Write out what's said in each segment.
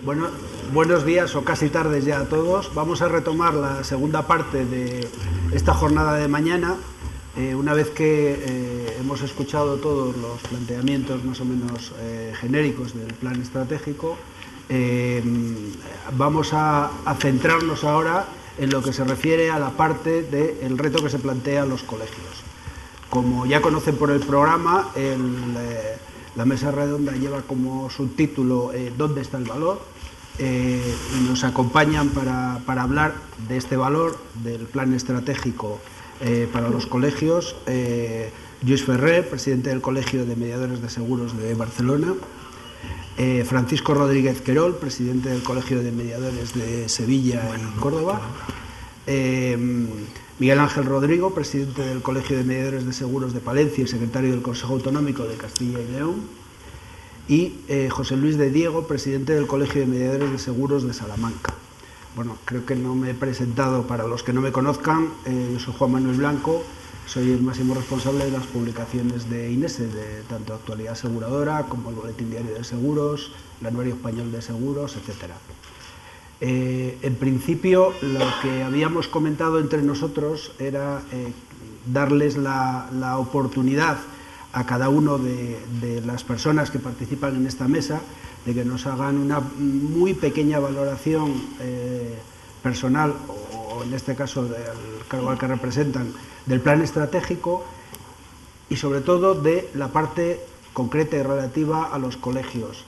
Bueno, buenos días o casi tardes ya a todos. Vamos a retomar la segunda parte de esta jornada de mañana. Una vez que hemos escuchado todos los planteamientos más o menos genéricos del plan estratégico, vamos a centrarnos ahora en lo que se refiere a la parte del reto que se plantea a los colegios. Como ya conocen por el programa, la mesa redonda lleva como subtítulo ¿dónde está el valor? Y nos acompañan para hablar de este valor, del plan estratégico para los colegios, Lluís Ferrer, presidente del Colegio de Mediadores de Seguros de Barcelona, Francisco Rodríguez Querol, presidente del Colegio de Mediadores de Sevilla y Córdoba, Miguel Ángel Rodrigo, presidente del Colegio de Mediadores de Seguros de Palencia y secretario del Consejo Autonómico de Castilla y León, y José Luis de Diego, presidente del Colegio de Mediadores de Seguros de Salamanca. Bueno, creo que no me he presentado para los que no me conozcan. Yo soy Juan Manuel Blanco, soy el máximo responsable de las publicaciones de INESE, de tanto Actualidad Aseguradora como el Boletín Diario de Seguros, el Anuario Español de Seguros, etc. En principio, lo que habíamos comentado entre nosotros era darles la oportunidad a cada uno de las personas que participan en esta mesa de que nos hagan una muy pequeña valoración personal, o en este caso del cargo al que representan, del plan estratégico y sobre todo de la parte concreta y relativa a los colegios.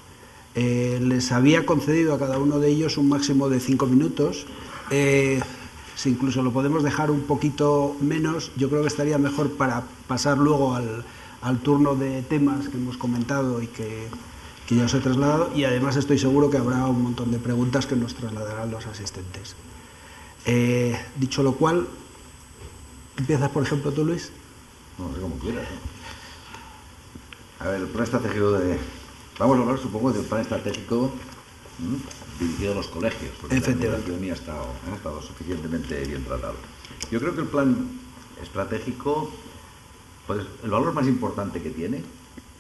Les había concedido a cada uno de ellos un máximo de 5 minutos. Si incluso lo podemos dejar un poquito menos, yo creo que estaría mejor para pasar luego al turno de temas que hemos comentado y que ya os he trasladado, y además estoy seguro que habrá un montón de preguntas que nos trasladarán los asistentes. Dicho lo cual, ¿empiezas por ejemplo tú, Luis? No sé, como quieras, ¿no? A ver, el plan estratégico Vamos a hablar, supongo, del plan estratégico dirigido a los colegios, porque la economía ha estado suficientemente bien tratado. Yo creo que el plan estratégico, pues, el valor más importante que tiene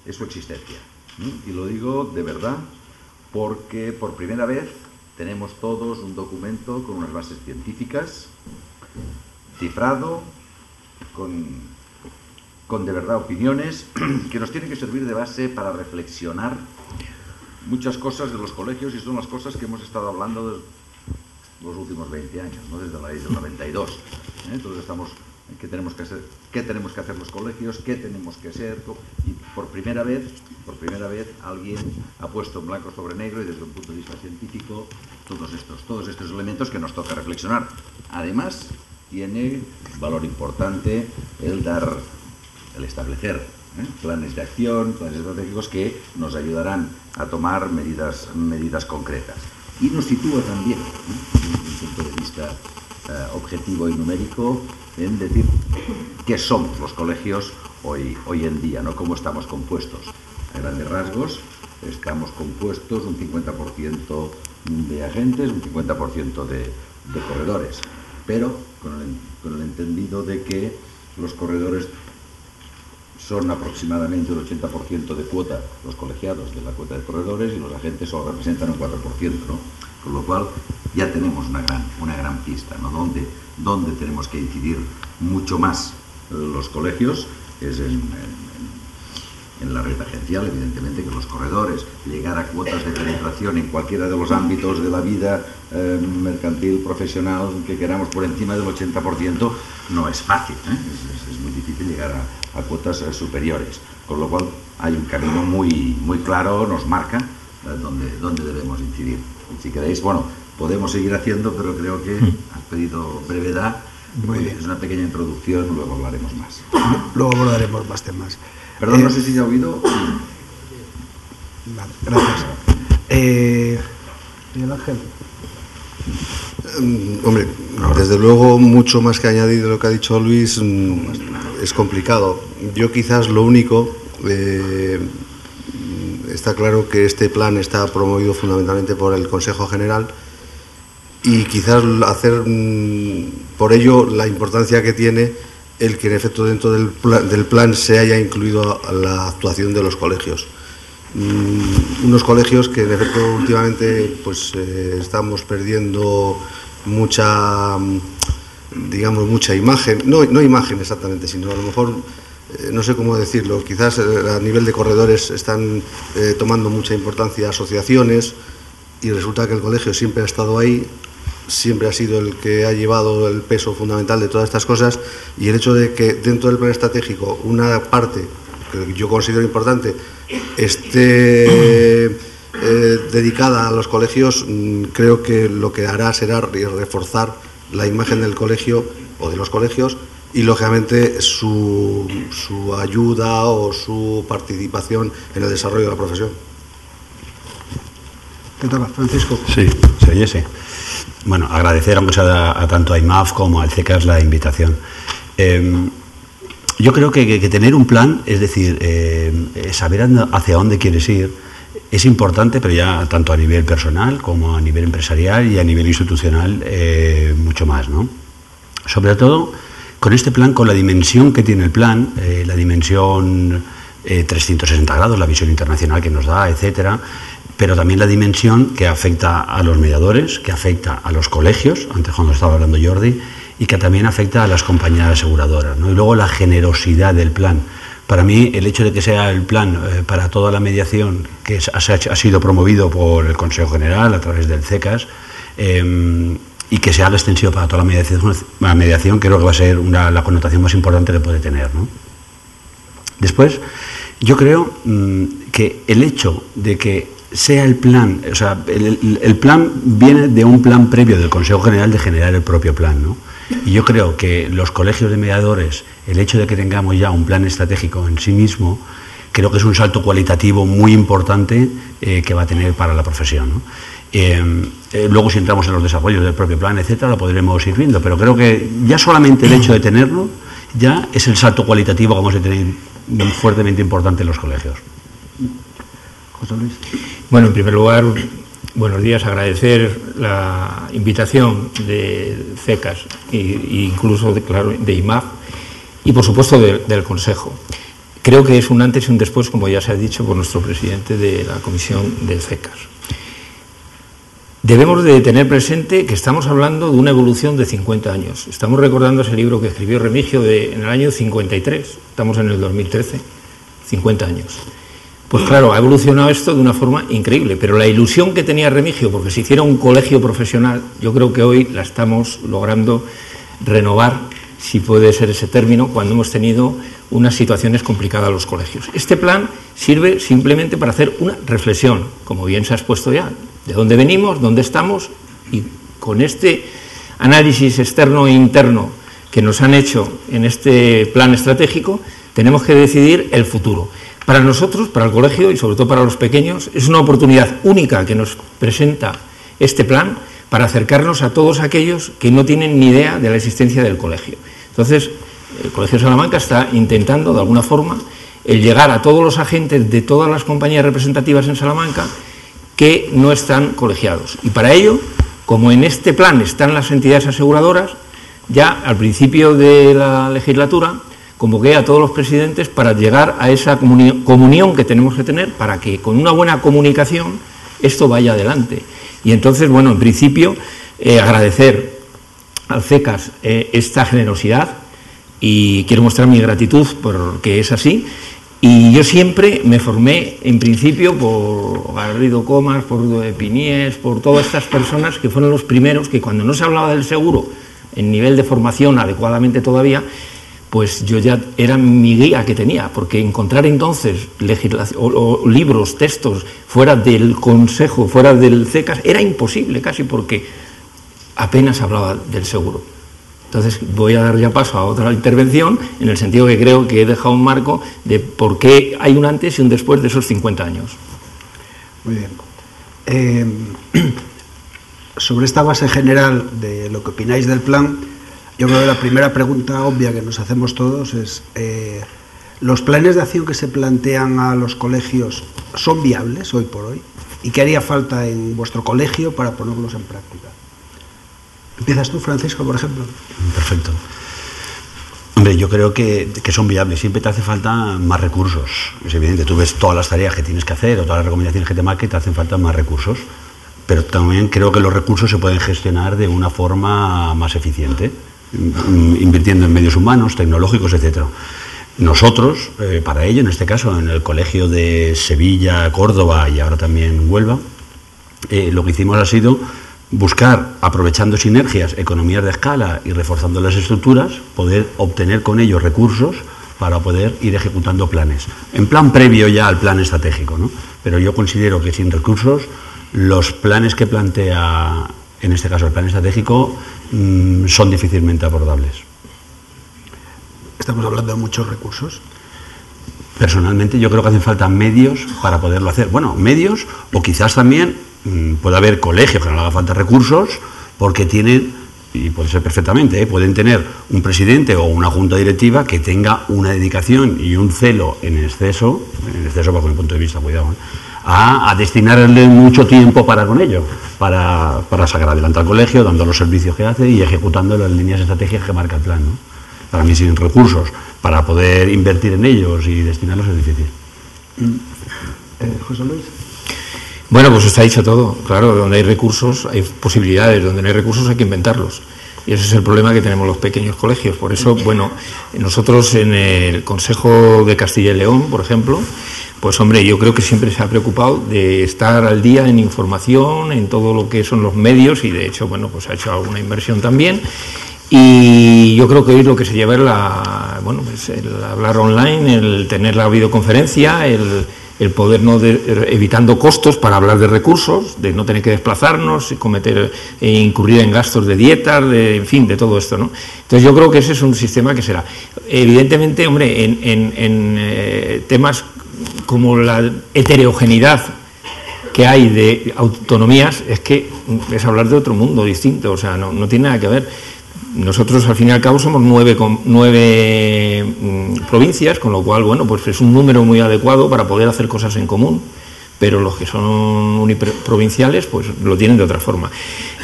es su existencia. Y lo digo de verdad porque por primera vez tenemos todos un documento con unas bases científicas, cifrado, con de verdad opiniones que nos tienen que servir de base para reflexionar muchas cosas de los colegios, y son las cosas que hemos estado hablando de los últimos 20 años, ¿no? Desde la ley del 92. Entonces estamos... ¿Qué tenemos que hacer los colegios? ¿Qué tenemos que ser? Y por primera vez alguien ha puesto en blanco sobre negro y desde un punto de vista científico todos estos elementos que nos toca reflexionar. Además, tiene valor importante el establecer planes de acción, planes estratégicos que nos ayudarán a tomar medidas concretas. Y nos sitúa también, desde un punto de vista objetivo y numérico, en decir qué somos los colegios hoy en día, ¿no? Cómo estamos compuestos. A grandes rasgos, estamos compuestos un 50% de agentes, un 50% de corredores, pero con el entendido de que los corredores son aproximadamente un 80% de cuota, los colegiados de la cuota de corredores, y los agentes solo representan un 4%, ¿no? Con lo cual ya tenemos una gran pista, ¿no? Donde tenemos que incidir mucho más los colegios es en la red agencial, evidentemente, que los corredores, llegar a cuotas de penetración en cualquiera de los ámbitos de la vida mercantil, profesional, que queramos por encima del 80%, no es fácil, es muy difícil llegar a cuotas superiores, con lo cual hay un camino muy claro, nos marca dónde debemos incidir. Y si queréis, bueno, podemos seguir haciendo, pero creo que has pedido brevedad. Muy bien. Es una pequeña introducción, luego hablaremos más. Luego abordaremos más temas. Perdón, no sé si ya he oído. Vale, gracias. Miguel Ángel. Hombre, desde luego mucho más que añadir de lo que ha dicho Luis. Es complicado. Yo quizás lo único, está claro que este plan está promovido fundamentalmente por el Consejo General, y quizás hacer por ello la importancia que tiene el que en efecto dentro del plan se haya incluido la actuación de los colegios. unos colegios que en efecto últimamente pues estamos perdiendo mucha, digamos, mucha imagen, no imagen exactamente, sino a lo mejor, no sé cómo decirlo, quizás a nivel de corredores están tomando mucha importancia asociaciones, y resulta que el colegio siempre ha estado ahí, siempre ha sido el que ha llevado el peso fundamental de todas estas cosas, y el hecho de que dentro del plan estratégico una parte que yo considero importante esté dedicada a los colegios, creo que lo que hará será reforzar la imagen del colegio o de los colegios y lógicamente su ayuda o su participación en el desarrollo de la profesión. ¿Qué tal, Francisco? Sí, se oyese. Bueno, agradecer a tanto a IMAF como al CECAS la invitación. Yo creo que tener un plan, es decir, saber hacia dónde quieres ir, es importante, pero ya tanto a nivel personal como a nivel empresarial y a nivel institucional mucho más, ¿no? Sobre todo con este plan, con la dimensión que tiene el plan, la dimensión 360 grados, la visión internacional que nos da, etcétera, pero también la dimensión que afecta a los mediadores, que afecta a los colegios, antes cuando estaba hablando Jordi, y que también afecta a las compañías aseguradoras, ¿no? Y luego la generosidad del plan. Para mí, el hecho de que sea el plan para toda la mediación que ha sido promovido por el Consejo General a través del CECAS y que se haga extensivo para toda la mediación, creo que va a ser la connotación más importante que puede tener, ¿no? Después, yo creo que el hecho de que sea el plan, o sea, el plan viene de un plan previo del Consejo General de generar el propio plan, ¿no? Y yo creo que los colegios de mediadores, el hecho de que tengamos ya un plan estratégico en sí mismo, creo que es un salto cualitativo muy importante que va a tener para la profesión, ¿no? Luego, si entramos en los desarrollos del propio plan, etcétera, lo podremos ir viendo, pero creo que ya solamente el hecho de tenerlo ya es el salto cualitativo que vamos a tener fuertemente importante en los colegios. José Luis. Bueno, en primer lugar, buenos días, agradecer la invitación de CECAS e incluso de IMAF y por supuesto del Consejo. Creo que es un antes y un después, como ya se ha dicho por nuestro presidente de la comisión del CECAS. Debemos de tener presente que estamos hablando de una evolución de 50 años. Estamos recordando ese libro que escribió Remigio en el año 53, estamos en el 2013, 50 años. Pues claro, ha evolucionado esto de una forma increíble, pero la ilusión que tenía Remigio porque se hiciera un colegio profesional, yo creo que hoy la estamos logrando renovar, si puede ser ese término, cuando hemos tenido unas situaciones complicadas en los colegios. Este plan sirve simplemente para hacer una reflexión, como bien se ha expuesto ya, de dónde venimos, dónde estamos, y con este análisis externo e interno que nos han hecho en este plan estratégico, tenemos que decidir el futuro. Para nosotros, para el colegio y sobre todo para los pequeños, es una oportunidad única que nos presenta este plan para acercarnos a todos aquellos que no tienen ni idea de la existencia del colegio. Entonces, el Colegio de Salamanca está intentando, de alguna forma, el llegar a todos los agentes de todas las compañías representativas en Salamanca que no están colegiados. Y para ello, como en este plan están las entidades aseguradoras, ya al principio de la legislatura convoqué a todos los presidentes para llegar a esa comunión que tenemos que tener para que con una buena comunicación esto vaya adelante. Y entonces, bueno, en principio, agradecer al CECAS esta generosidad y quiero mostrar mi gratitud porque es así. Y yo siempre me formé, en principio, por Garrido Comas, por Piniés, por todas estas personas que fueron los primeros que cuando no se hablaba del seguro en nivel de formación adecuadamente todavía, pues yo ya era mi guía que tenía, porque encontrar entonces legislación o libros, textos fuera del Consejo, fuera del CECAS, era imposible casi porque apenas hablaba del seguro. Entonces voy a dar ya paso a otra intervención, en el sentido que creo que he dejado un marco de por qué hay un antes y un después de esos 50 años. Muy bien. Sobre esta base general de lo que opináis del plan, yo creo que la primera pregunta obvia que nos hacemos todos es, ¿los planes de acción que se plantean a los colegios son viables hoy por hoy? ¿Y qué haría falta en vuestro colegio para ponerlos en práctica? ¿Empiezas tú, Francisco, por ejemplo? Perfecto. Hombre, yo creo que son viables. Siempre te hace falta más recursos. Es evidente, tú ves todas las tareas que tienes que hacer o todas las recomendaciones que te marquen, te hacen falta más recursos. Pero también creo que los recursos se pueden gestionar de una forma más eficiente, invirtiendo en medios humanos, tecnológicos, etcétera. Nosotros, para ello, en este caso, en el Colegio de Sevilla, Córdoba y ahora también Huelva, lo que hicimos ha sido buscar, aprovechando sinergias, economías de escala y reforzando las estructuras, poder obtener con ellos recursos para poder ir ejecutando planes. En plan previo ya al plan estratégico, ¿no? Pero yo considero que sin recursos, los planes que plantea, en este caso el plan estratégico, son difícilmente abordables. Estamos hablando de muchos recursos. Personalmente yo creo que hacen falta medios para poderlo hacer. Bueno, medios o quizás también puede haber colegios que no le haga falta recursos porque tienen, y puede ser perfectamente, pueden tener un presidente o una junta directiva que tenga una dedicación y un celo en exceso bajo mi punto de vista, cuidado, a destinarle mucho tiempo con ello, para sacar adelante al colegio, dando los servicios que hace y ejecutando las líneas estratégicas que marca el plan, ¿no? Para mí, sin recursos para poder invertir en ellos y destinarlos es difícil. José Luis. Bueno, pues está dicho todo. Claro, donde hay recursos hay posibilidades, donde no hay recursos hay que inventarlos. Y ese es el problema que tenemos los pequeños colegios. Por eso, bueno, nosotros en el Consejo de Castilla y León, por ejemplo, pues hombre, yo creo que siempre se ha preocupado de estar al día en información, en todo lo que son los medios y de hecho, bueno, pues ha hecho alguna inversión también. Y yo creo que hoy lo que se lleva es el hablar online, el tener la videoconferencia, el poder evitando costos para hablar de recursos, de no tener que desplazarnos, incurrir en gastos de dietas, en fin, de todo esto, ¿no? Entonces yo creo que ese es un sistema que será. Evidentemente, hombre, en temas como la heterogeneidad que hay de autonomías, es hablar de otro mundo distinto, o sea, no tiene nada que ver. Nosotros, al fin y al cabo, somos 9 provincias, con lo cual, bueno, pues es un número muy adecuado para poder hacer cosas en común, pero los que son uniprovinciales, pues lo tienen de otra forma.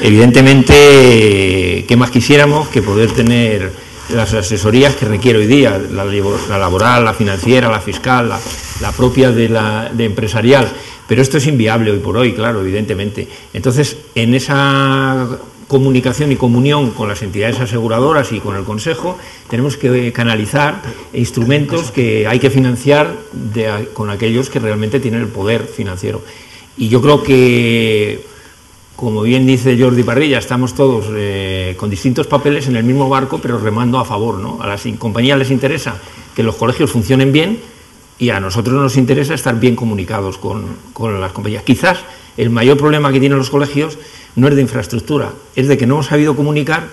Evidentemente, ¿qué más quisiéramos que poder tener las asesorías que requiere hoy día, la laboral, la financiera, la fiscal, la propia de empresarial? Pero esto es inviable hoy por hoy, claro, evidentemente. Entonces, en esa comunicación y comunión con las entidades aseguradoras y con el Consejo, tenemos que canalizar instrumentos que hay que financiar con aquellos que realmente tienen el poder financiero. Y yo creo que, como bien dice Jordi Parrilla, estamos todos con distintos papeles en el mismo barco, pero remando a favor, ¿no? A las compañías les interesa que los colegios funcionen bien y a nosotros nos interesa estar bien comunicados con las compañías. Quizás el mayor problema que tienen los colegios no es de infraestructura, es de que no hemos sabido comunicar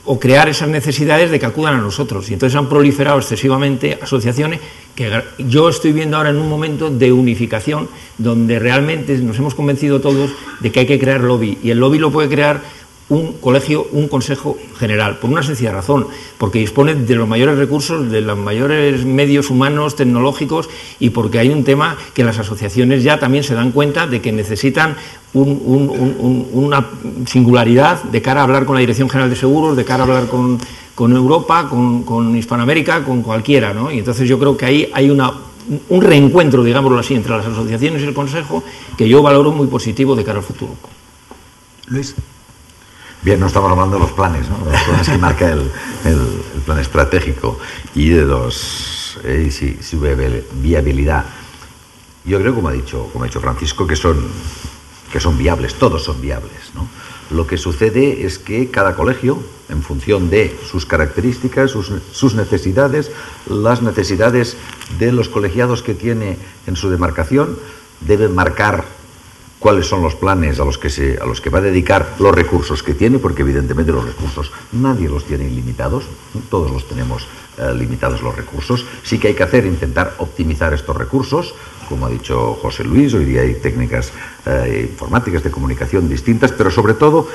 o crear esas necesidades de que acudan a nosotros. Y entonces han proliferado excesivamente asociaciones que yo estoy viendo ahora en un momento de unificación donde realmente nos hemos convencido todos de que hay que crear lobby. Y el lobby lo puede crear un colegio, un consejo general, por una sencilla razón, porque dispone de los mayores recursos, de los mayores medios humanos, tecnológicos, y porque hay un tema que las asociaciones ya también se dan cuenta de que necesitan una singularidad de cara a hablar con la Dirección General de Seguros, de cara a hablar con Europa, con Hispanoamérica, con cualquiera, ¿no? Y entonces yo creo que ahí hay un reencuentro, digámoslo así, entre las asociaciones y el Consejo, que yo valoro muy positivo de cara al futuro. Luis. Bien, no estamos hablando de los planes, ¿no? De los planes que marca el plan estratégico y de su viabilidad. Yo creo, como ha dicho Francisco, que son viables, todos son viables, ¿no? Lo que sucede es que cada colegio, en función de sus características, sus necesidades, las necesidades de los colegiados que tiene en su demarcación, debe marcar cuáles son los planes a los que va a dedicar los recursos que tiene, porque evidentemente los recursos nadie los tiene ilimitados, ¿no? Todos los tenemos limitados los recursos. Sí que hay que intentar optimizar estos recursos, como ha dicho José Luis. Hoy día hay técnicas informáticas de comunicación distintas, pero sobre todo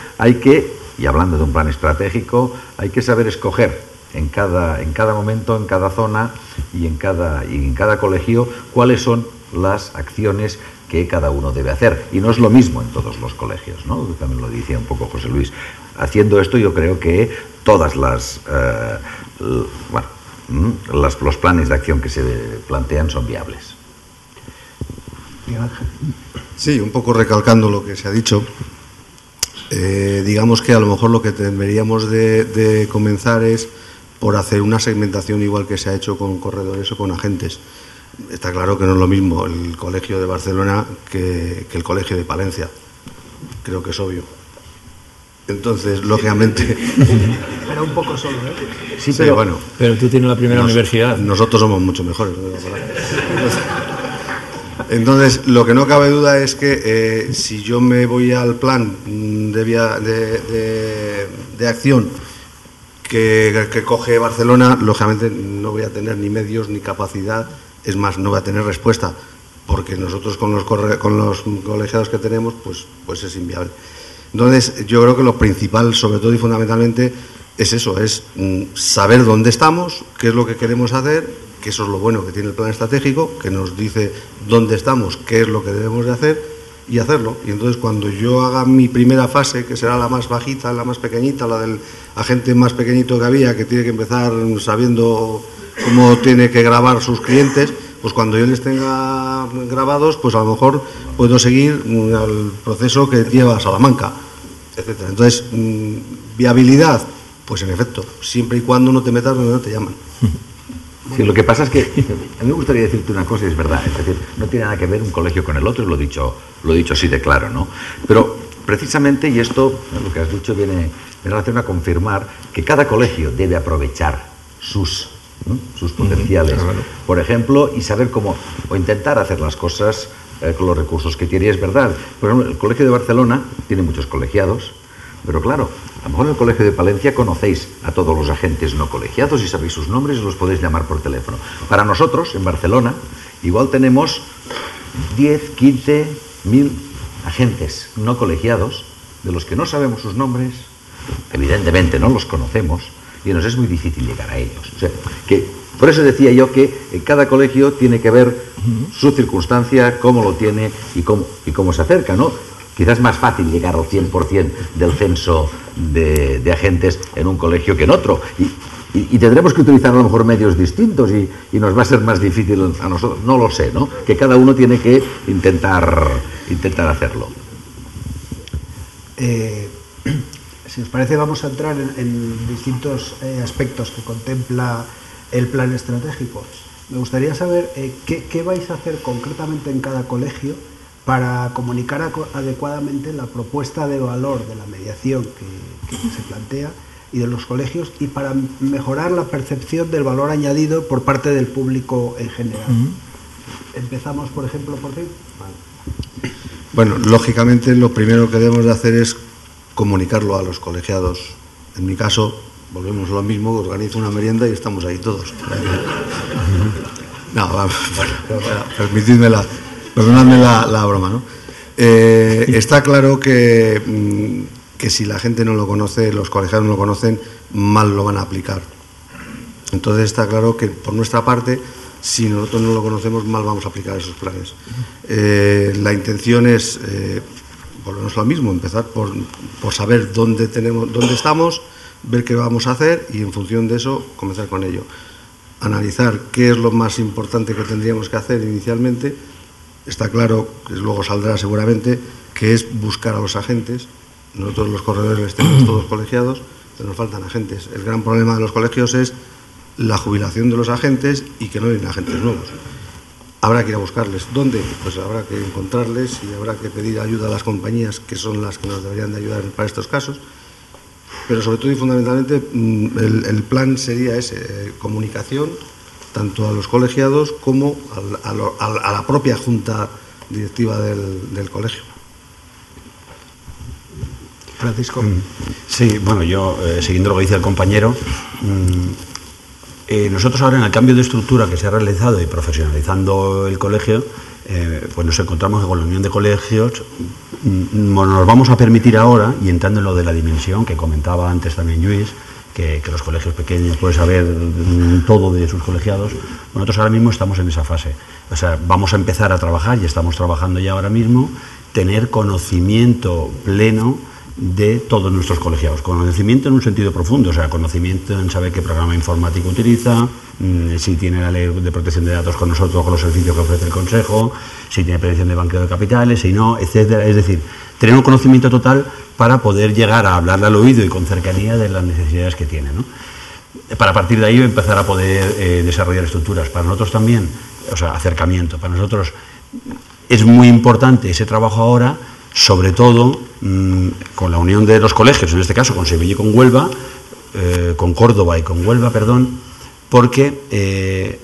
y hablando de un plan estratégico, hay que saber escoger en cada momento, en cada zona y en cada colegio cuáles son las acciones que cada uno debe hacer. Y no es lo mismo en todos los colegios, ¿no? También lo decía un poco José Luis. Haciendo esto, yo creo que todas las los planes de acción que se plantean son viables. Sí, un poco recalcando lo que se ha dicho, digamos que a lo mejor lo que deberíamos de comenzar es por hacer una segmentación igual que se ha hecho con corredores o con agentes. Está claro que no es lo mismo el colegio de Barcelona que el colegio de Palencia, creo que es obvio. Entonces, lógicamente... Era un poco solo, ¿eh? Sí, pero bueno. Pero tú tienes la primera universidad. Nosotros somos mucho mejores. Entonces, lo que no cabe duda es que si yo me voy al plan de acción que coge Barcelona, lógicamente no voy a tener ni medios ni capacidad, es más, no voy a tener respuesta, porque nosotros con los colegiados que tenemos, pues es inviable. Entonces, yo creo que lo principal, sobre todo y fundamentalmente, es eso, es saber dónde estamos, qué es lo que queremos hacer, que eso es lo bueno que tiene el plan estratégico, que nos dice dónde estamos, qué es lo que debemos de hacer y hacerlo. Y entonces, cuando yo haga mi primera fase, que será la más bajita, la más pequeñita, la del agente más pequeñito que había, que tiene que empezar sabiendo cómo tiene que grabar sus clientes, pues cuando yo les tenga grabados, pues a lo mejor puedo seguir el proceso que lleva a Salamanca, etcétera. Entonces, viabilidad, pues en efecto, siempre y cuando no te metas donde no te llaman. Sí, lo que pasa es que a mí me gustaría decirte una cosa, y es verdad, es decir, no tiene nada que ver un colegio con el otro, lo he dicho así de claro, ¿no? Pero precisamente, y esto, lo que has dicho, viene en relación a confirmar que cada colegio debe aprovechar sus potenciales, por ejemplo, y saber cómo, o intentar hacer las cosas con los recursos que tiene. Y es verdad, por ejemplo, el Colegio de Barcelona tiene muchos colegiados, pero claro, a lo mejor en el Colegio de Palencia conocéis a todos los agentes no colegiados y sabéis sus nombres y los podéis llamar por teléfono. Para nosotros, en Barcelona, igual tenemos 10, 15 mil agentes no colegiados, de los que no sabemos sus nombres, evidentemente no los conocemos, y nos es muy difícil llegar a ellos. O sea, que por eso decía yo que en cada colegio tiene que ver su circunstancia, cómo lo tiene y cómo se acerca, ¿no? Quizás es más fácil llegar al 100% del censo de agentes en un colegio que en otro. Y tendremos que utilizar a lo mejor medios distintos y nos va a ser más difícil a nosotros. No lo sé, ¿no? Que cada uno tiene que intentar hacerlo. Si os parece, vamos a entrar en distintos aspectos que contempla el plan estratégico. Me gustaría saber qué vais a hacer concretamente en cada colegio para comunicar adecuadamente la propuesta de valor de la mediación que se plantea y de los colegios, y para mejorar la percepción del valor añadido por parte del público en general. Empezamos, por ejemplo, por ti. Vale. Bueno, lógicamente lo primero que debemos de hacer es comunicarlo a los colegiados. En mi caso, volvemos a lo mismo, organizo una merienda y estamos ahí todos. No, bueno, perdonadme la broma, ¿no? Está claro que si la gente no lo conoce, los colegiados no lo conocen, mal lo van a aplicar. Entonces está claro que por nuestra parte, si nosotros no lo conocemos, mal vamos a aplicar esos planes. La intención es, volvemos a lo mismo, empezar por saber dónde estamos, ver qué vamos a hacer y en función de eso comenzar con ello. Analizar qué es lo más importante que tendríamos que hacer inicialmente. Está claro, que luego saldrá seguramente, que es buscar a los agentes. Nosotros los corredores tenemos todos colegiados, pero nos faltan agentes. El gran problema de los colegios es la jubilación de los agentes y que no vienen agentes nuevos. Habrá que ir a buscarles. ¿Dónde? Pues habrá que encontrarles y habrá que pedir ayuda a las compañías, que son las que nos deberían de ayudar para estos casos. Pero sobre todo y fundamentalmente el plan sería ese, comunicación tanto a los colegiados como a la propia junta directiva del colegio. Francisco. Sí, bueno, yo, siguiendo lo que dice el compañero, nosotros ahora en el cambio de estructura que se ha realizado y profesionalizando el colegio, pues nos encontramos que con la unión de colegios nos vamos a permitir ahora, y entrando en lo de la dimensión que comentaba antes también Lluís, que los colegios pequeños pueden saber todo de sus colegiados. Nosotros ahora mismo estamos en esa fase. O sea, vamos a empezar a trabajar, y estamos trabajando ya ahora mismo, tener conocimiento pleno de todos nuestros colegiados. Conocimiento en un sentido profundo, o sea, conocimiento en saber qué programa informático utiliza, si tiene la ley de protección de datos con nosotros, con los servicios que ofrece el Consejo, si tiene prevención de blanqueo de capitales, si no, etcétera. Es decir, tener un conocimiento total para poder llegar a hablarle al oído y con cercanía de las necesidades que tiene, ¿no? Para partir de ahí empezar a poder desarrollar estructuras. Para nosotros también, o sea, acercamiento. Para nosotros es muy importante ese trabajo ahora, sobre todo con la unión de los colegios, en este caso con Sevilla y con Huelva, con Córdoba y con Huelva, perdón, porque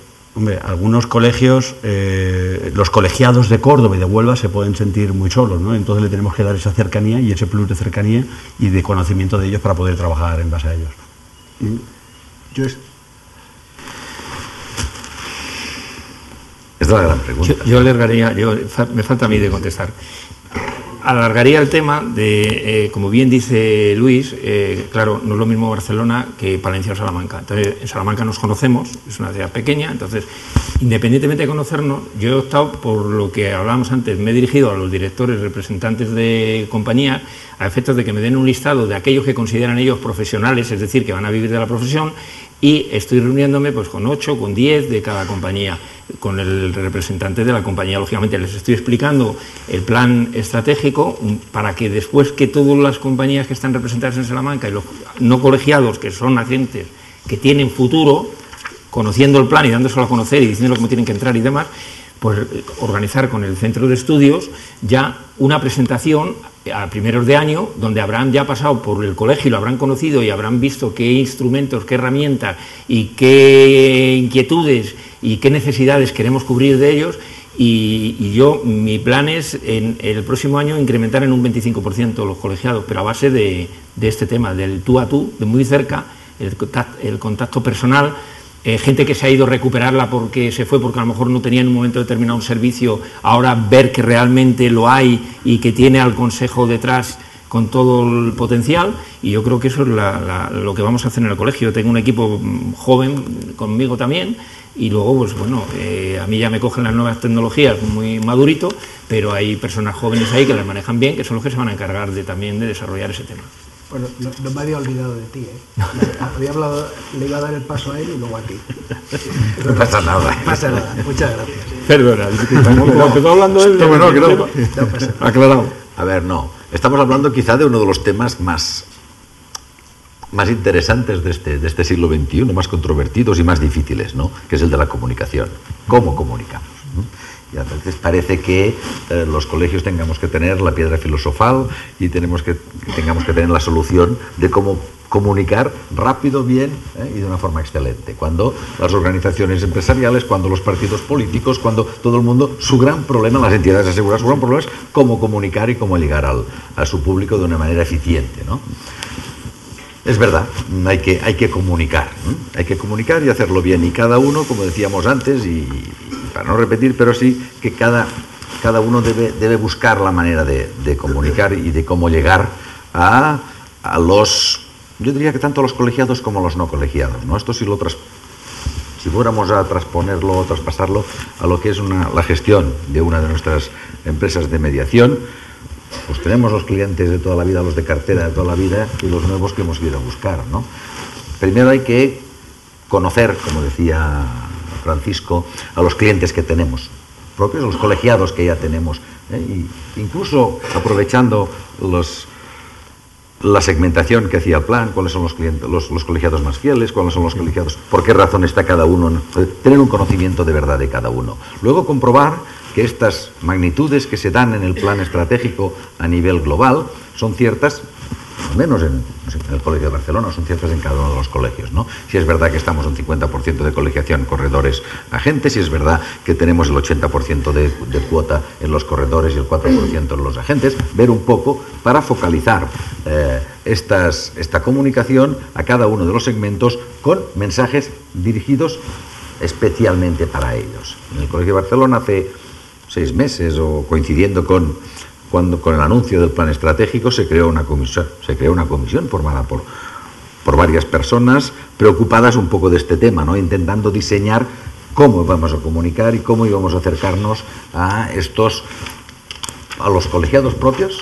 algunos colegios, los colegiados de Córdoba y de Huelva se pueden sentir muy solos, ¿no? Entonces le tenemos que dar esa cercanía y ese plus de cercanía y de conocimiento de ellos para poder trabajar en base a ellos. Esta es la gran pregunta. Yo alargaría, me falta a mí de contestar. Alargaría el tema de, como bien dice Luis, claro, no es lo mismo Barcelona que Palencia o Salamanca. Entonces, en Salamanca nos conocemos, es una ciudad pequeña, entonces, independientemente de conocernos, yo he optado por lo que hablábamos antes, me he dirigido a los directores, representantes de compañías, a efectos de que me den un listado de aquellos que consideran ellos profesionales, es decir, que van a vivir de la profesión, y estoy reuniéndome pues con 8, con 10 de cada compañía, con el representante de la compañía. Lógicamente les estoy explicando el plan estratégico para que después que todas las compañías que están representadas en Salamanca y los no colegiados, que son agentes que tienen futuro, conociendo el plan y dándoselo a conocer y diciéndole cómo tienen que entrar y demás, pues organizar con el centro de estudios ya una presentación a primeros de año, donde habrán ya pasado por el colegio y lo habrán conocido y habrán visto qué instrumentos, qué herramientas y qué inquietudes y qué necesidades queremos cubrir de ellos. Y yo, mi plan es en el próximo año incrementar en un 25% los colegiados, pero a base de este tema, del tú a tú, de muy cerca, el contacto personal. Gente que se ha ido a recuperarla porque se fue, porque a lo mejor no tenía en un momento determinado un servicio, ahora ver que realmente lo hay y que tiene al Consejo detrás con todo el potencial, y yo creo que eso es lo que vamos a hacer en el colegio. Yo tengo un equipo joven conmigo también, y luego, pues bueno, a mí ya me cogen las nuevas tecnologías muy madurito, pero hay personas jóvenes ahí que las manejan bien, que son los que se van a encargar también de desarrollar ese tema. Bueno, no me había olvidado de ti, ¿eh? Había hablado, le iba a dar el paso a él y luego a ti. No pasa nada. No pasa nada, muchas gracias. Perdona, como empezó hablando él... No pasa nada. Aclarado. A ver, no. Estamos hablando quizá de uno de los temas más interesantes de este siglo XXI, más controvertidos y más difíciles, ¿no? Que es el de la comunicación. ¿Cómo comunicamos? Y a veces parece que los colegios tengamos que tener la piedra filosofal y tengamos que tener la solución de cómo comunicar rápido, bien y de una forma excelente. Cuando las organizaciones empresariales, cuando los partidos políticos, cuando todo el mundo, su gran problema, las entidades aseguradoras, su gran problema es cómo comunicar y cómo llegar a su público de una manera eficiente, ¿no? Es verdad, hay que comunicar, ¿no? Hay que comunicar y hacerlo bien. Y cada uno, como decíamos antes, y para no repetir, pero sí que cada uno debe buscar la manera de comunicar y de cómo llegar a los, yo diría que tanto a los colegiados como a los no colegiados, ¿no? Esto si fuéramos a transponerlo o traspasarlo a lo que es la gestión de una de nuestras empresas de mediación, pues tenemos los clientes de toda la vida, los de cartera de toda la vida y los nuevos que hemos ido a buscar, ¿no? Primero hay que conocer, como decía Francisco, a los clientes que tenemos, propios, los colegiados que ya tenemos, y incluso aprovechando la segmentación que hacía el plan, cuáles son los clientes, los colegiados más fieles, cuáles son los colegiados, por qué razón está cada uno, ¿no? Tener un conocimiento de verdad de cada uno. Luego comprobar que estas magnitudes que se dan en el plan estratégico a nivel global son ciertas, al menos en el Colegio de Barcelona, son ciertas en cada uno de los colegios, ¿no? Si es verdad que estamos un 50% de colegiación corredores agentes, si es verdad que tenemos el 80% de cuota en los corredores y el 4% en los agentes, ver un poco para focalizar esta comunicación a cada uno de los segmentos con mensajes dirigidos especialmente para ellos. En el Colegio de Barcelona hace 6 meses, o coincidiendo con el anuncio del plan estratégico, se creó una comisión formada por varias personas preocupadas un poco de este tema, ¿no? Intentando diseñar cómo vamos a comunicar y cómo íbamos a acercarnos a los colegiados propios,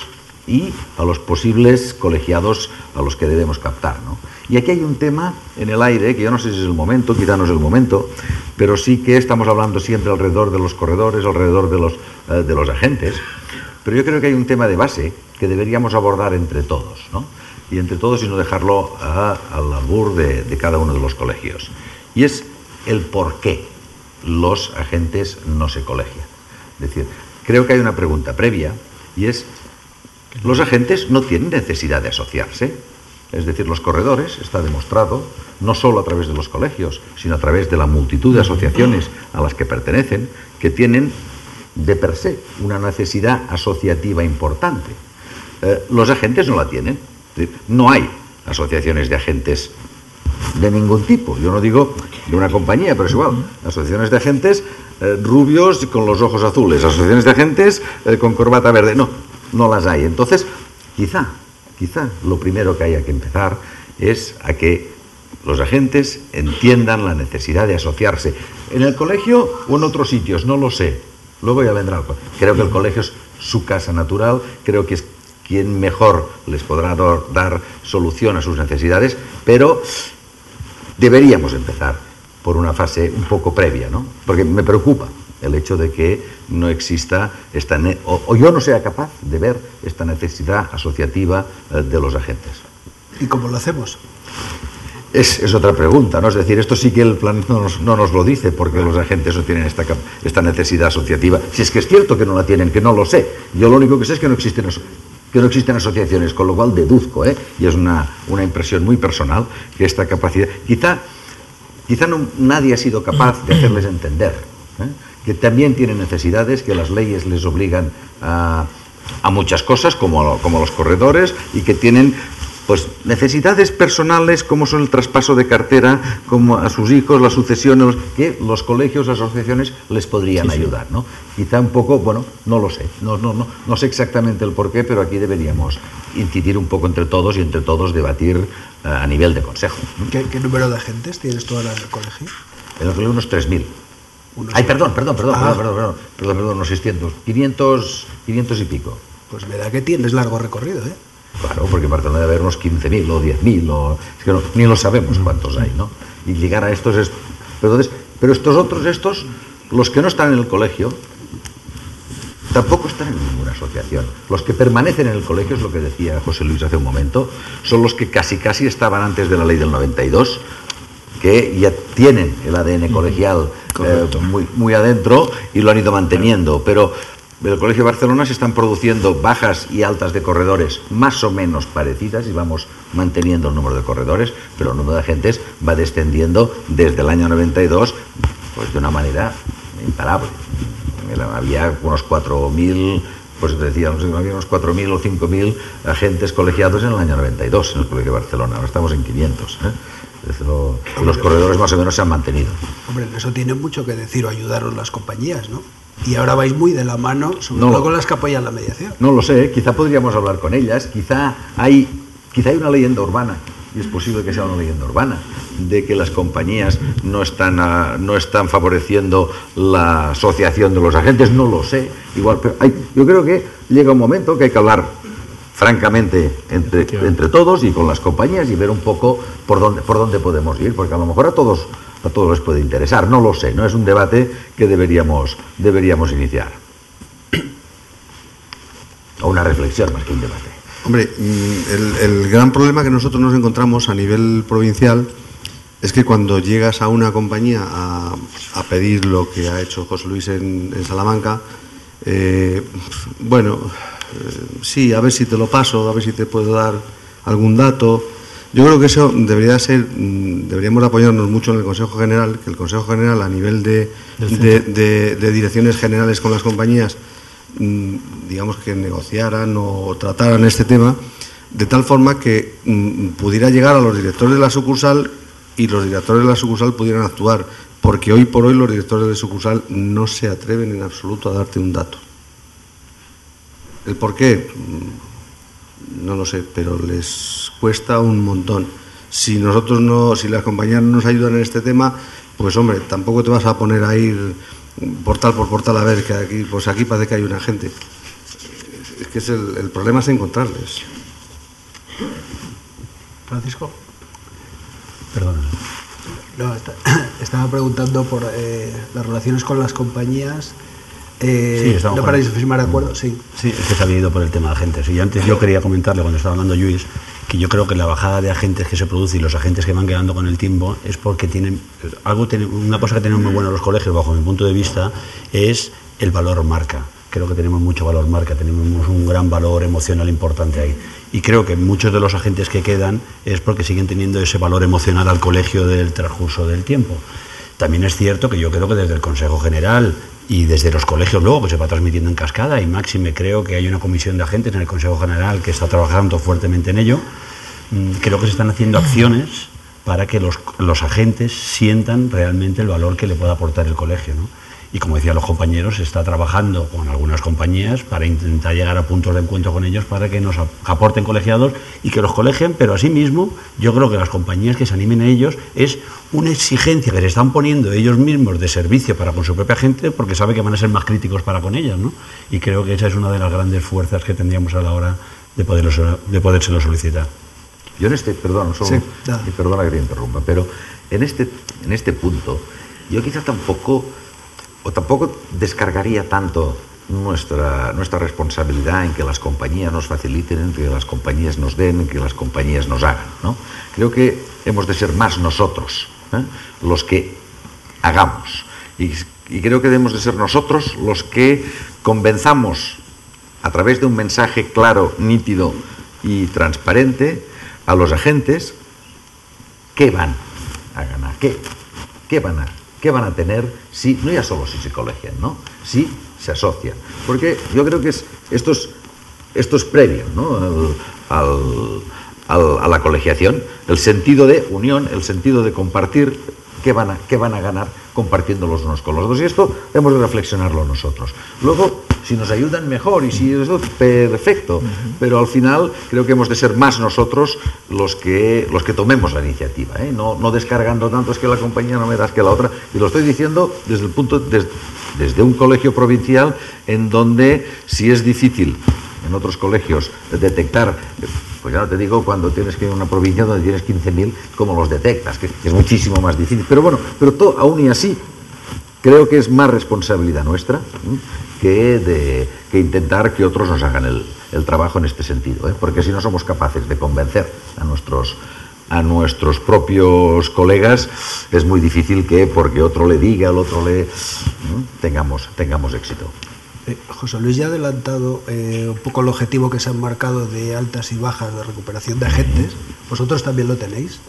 y a los posibles colegiados a los que debemos captar, ¿no? Y aquí hay un tema en el aire, que yo no sé si es el momento, quizá no es el momento, pero sí que estamos hablando siempre alrededor de los corredores, alrededor de los agentes, pero yo creo que hay un tema de base que deberíamos abordar entre todos, ¿no? Y entre todos y no dejarlo al albur de cada uno de los colegios. Y es el por qué los agentes no se colegian. Es decir, creo que hay una pregunta previa y es, los agentes no tienen necesidad de asociarse. Es decir, los corredores, está demostrado, no solo a través de los colegios, sino a través de la multitud de asociaciones a las que pertenecen, que tienen de per se una necesidad asociativa importante. Los agentes no la tienen. Es decir, no hay asociaciones de agentes de ningún tipo. Yo no digo de una compañía, pero es igual. Asociaciones de agentes rubios con los ojos azules, asociaciones de agentes con corbata verde. No, no las hay. Entonces, quizá lo primero que haya que empezar es a que los agentes entiendan la necesidad de asociarse. En el colegio o en otros sitios, no lo sé. Luego ya vendrá. Creo que el colegio es su casa natural, creo que es quien mejor les podrá dar solución a sus necesidades, pero deberíamos empezar por una fase un poco previa, ¿no? Porque me preocupa el hecho de que no exista o yo no sea capaz de ver esta necesidad asociativa de los agentes. ¿Y cómo lo hacemos? Es otra pregunta, ¿no? Es decir, esto sí que el plan no nos lo dice, porque los agentes no tienen esta necesidad asociativa. Si es que es cierto que no la tienen, que no lo sé. Yo lo único que sé es que no existen asociaciones, con lo cual deduzco, y es una impresión muy personal, que esta capacidad... Quizá nadie ha sido capaz de hacerles entender, que también tienen necesidades, que las leyes les obligan a muchas cosas, como los corredores, y que tienen pues necesidades personales, como son el traspaso de cartera, como a sus hijos, la sucesión, que los colegios, las asociaciones les podrían ayudar, ¿no? Quizá un poco, bueno, no lo sé, no sé exactamente el porqué, pero aquí deberíamos incidir un poco entre todos y entre todos debatir a nivel de consejo, ¿no? ¿Qué número de agentes tienes tú ahora en el colegio? En el colegio unos 3.000. Ay, perdón, unos 600, 500 y pico. Pues me da que tienes largo recorrido, ¿eh? Claro, porque en Barcelona debe haber unos 15.000 o 10.000, es que ni lo sabemos cuántos hay, ¿no? Y llegar a estos es... Pero estos otros, los que no están en el colegio, tampoco están en ninguna asociación. Los que permanecen en el colegio, es lo que decía José Luis hace un momento, son los que casi estaban antes de la ley del 92, que ya tienen el ADN colegial muy adentro y lo han ido manteniendo, pero en el Colegio de Barcelona se están produciendo bajas y altas de corredores más o menos parecidas y vamos manteniendo el número de corredores, pero el número de agentes va descendiendo desde el año 92 pues de una manera imparable. Había unos 4.000, pues decíamos, había unos 4.000 o 5.000 agentes colegiados en el año 92 en el Colegio de Barcelona. Ahora estamos en 500, los corredores más o menos se han mantenido. Hombre, eso tiene mucho que decir o ayudaros las compañías, ¿no? Y ahora vais muy de la mano, sobre todo con las que apoyan la mediación. No lo sé, quizá podríamos hablar con ellas, quizá hay una leyenda urbana, y es posible que sea una leyenda urbana, de que las compañías no están favoreciendo la asociación de los agentes, no lo sé. Igual, pero yo creo que llega un momento que hay que hablar francamente entre todos y con las compañías y ver un poco por dónde podemos ir, porque a lo mejor a todos les puede interesar, no lo sé, no es un debate que deberíamos iniciar. O una reflexión más que un debate. Hombre, el gran problema que nosotros nos encontramos a nivel provincial es que cuando llegas a una compañía a pedir lo que ha hecho José Luis en Salamanca, sí, a ver si te lo paso, a ver si te puedo dar algún dato. Yo creo que eso deberíamos apoyarnos mucho en el Consejo General, que el Consejo General a nivel de direcciones generales con las compañías, digamos que negociaran o trataran este tema de tal forma que pudiera llegar a los directores de la sucursal y los directores de la sucursal pudieran actuar, porque hoy por hoy los directores de sucursal no se atreven en absoluto a darte un dato. ¿El por qué? No lo sé, pero les cuesta un montón. Si las compañías no nos ayudan en este tema, pues hombre, tampoco te vas a poner a ir portal por portal a ver que aquí parece que hay un agente. es el problema es encontrarles. Francisco. Perdona. No, estaba preguntando por las relaciones con las compañías. ¿No paráis de firmar acuerdos? Sí. Sí, es que se había ido por el tema de agentes. Y antes yo quería comentarle, cuando estaba hablando Lluís, que yo creo que la bajada de agentes que se produce y los agentes que van quedando con el tiempo es porque tienen una cosa que tienen muy buena los colegios, bajo mi punto de vista, es el valor marca. Creo que tenemos mucho valor marca, tenemos un gran valor emocional importante ahí. Y creo que muchos de los agentes que quedan es porque siguen teniendo ese valor emocional al colegio del transcurso del tiempo. También es cierto que yo creo que desde el Consejo General y desde los colegios luego, que se va transmitiendo en cascada, y máxime creo que hay una comisión de agentes en el Consejo General que está trabajando fuertemente en ello, creo que se están haciendo acciones para que los agentes sientan realmente el valor que le pueda aportar el colegio, ¿no? Y como decían los compañeros, se está trabajando con algunas compañías para intentar llegar a puntos de encuentro con ellos para que nos aporten colegiados y que los colegien, pero asimismo yo creo que las compañías que se animen a ellos es una exigencia que se están poniendo ellos mismos de servicio para con su propia gente porque sabe que van a ser más críticos para con ellas, ¿no? Y creo que esa es una de las grandes fuerzas que tendríamos a la hora de podérselo solicitar. Yo en este, perdón, solo, sí, y perdona que te interrumpa, pero en este punto yo quizá tampoco descargaría tanto nuestra responsabilidad en que las compañías nos faciliten, en que las compañías nos den, en que las compañías nos hagan, ¿no? Creo que hemos de ser más nosotros, los que hagamos. Y creo que debemos de ser nosotros los que convenzamos a través de un mensaje claro, nítido y transparente a los agentes qué van a ganar, qué van a tener si, no ya solo si se colegian, ¿no? Si se asocian. Porque yo creo que esto es previo, ¿no? a la colegiación, el sentido de unión, el sentido de compartir, qué van a ganar compartiendo los unos con los otros. Y esto hemos de reflexionarlo nosotros. Luego, si nos ayudan mejor y si eso, perfecto. Pero al final creo que hemos de ser más nosotros los que tomemos la iniciativa, ¿eh? No descargando tanto, es que la compañía no me da, es que la otra. Y lo estoy diciendo desde un colegio provincial en donde si es difícil en otros colegios detectar, pues ya no te digo cuando tienes que ir a una provincia donde tienes 15.000, cómo los detectas, que es muchísimo más difícil. Pero bueno, aún y así, creo que es más responsabilidad nuestra que intentar que otros nos hagan el trabajo en este sentido, ¿eh? Porque si no somos capaces de convencer a nuestros propios colegas, es muy difícil que porque otro le diga, al otro tengamos éxito. José Luis ya ha adelantado un poco el objetivo que se han marcado de altas y bajas de recuperación de agentes. ¿Vosotros también lo tenéis?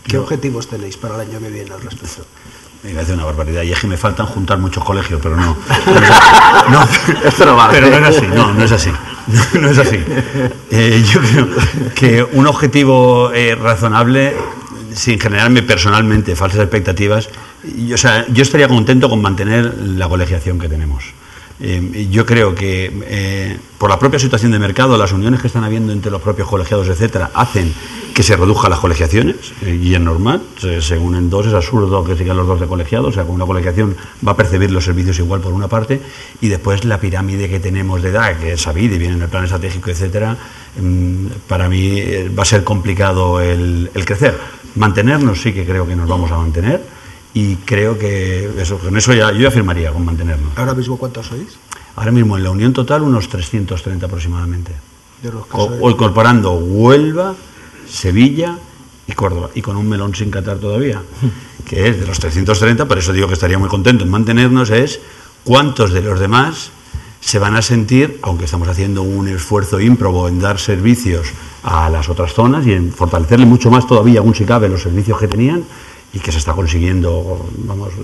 ¿Qué objetivos tenéis para el año que viene al respecto? Me parece una barbaridad. Y es que me faltan juntar muchos colegios, pero no. Esto no vale. Pero no es así, no es así. No es así. Yo creo que un objetivo razonable, sin generarme personalmente falsas expectativas, yo estaría contento con mantener la colegiación que tenemos. Yo creo que por la propia situación de mercado, las uniones que están habiendo entre los propios colegiados, etcétera, hacen que se reduzcan las colegiaciones, y es normal, se unen dos, es absurdo que sigan los dos de colegiados, o sea, con una colegiación va a percibir los servicios igual por una parte, y después la pirámide que tenemos de edad, que es sabida y viene en el plan estratégico, etcétera, para mí va a ser complicado el crecer. Mantenernos sí que creo que nos vamos a mantener. Y creo que con eso yo ya firmaría con mantenernos. ¿Ahora mismo cuántos sois? Ahora mismo en la Unión Total unos 330 aproximadamente. De los que o incorporando Huelva, Sevilla y Córdoba. Y con un melón sin catar todavía, que es de los 330, por eso digo que estaría muy contento en mantenernos, es cuántos de los demás se van a sentir, aunque estamos haciendo un esfuerzo ímprobo en dar servicios a las otras zonas y en fortalecerle mucho más todavía, aún si cabe, los servicios que tenían, y que se está consiguiendo,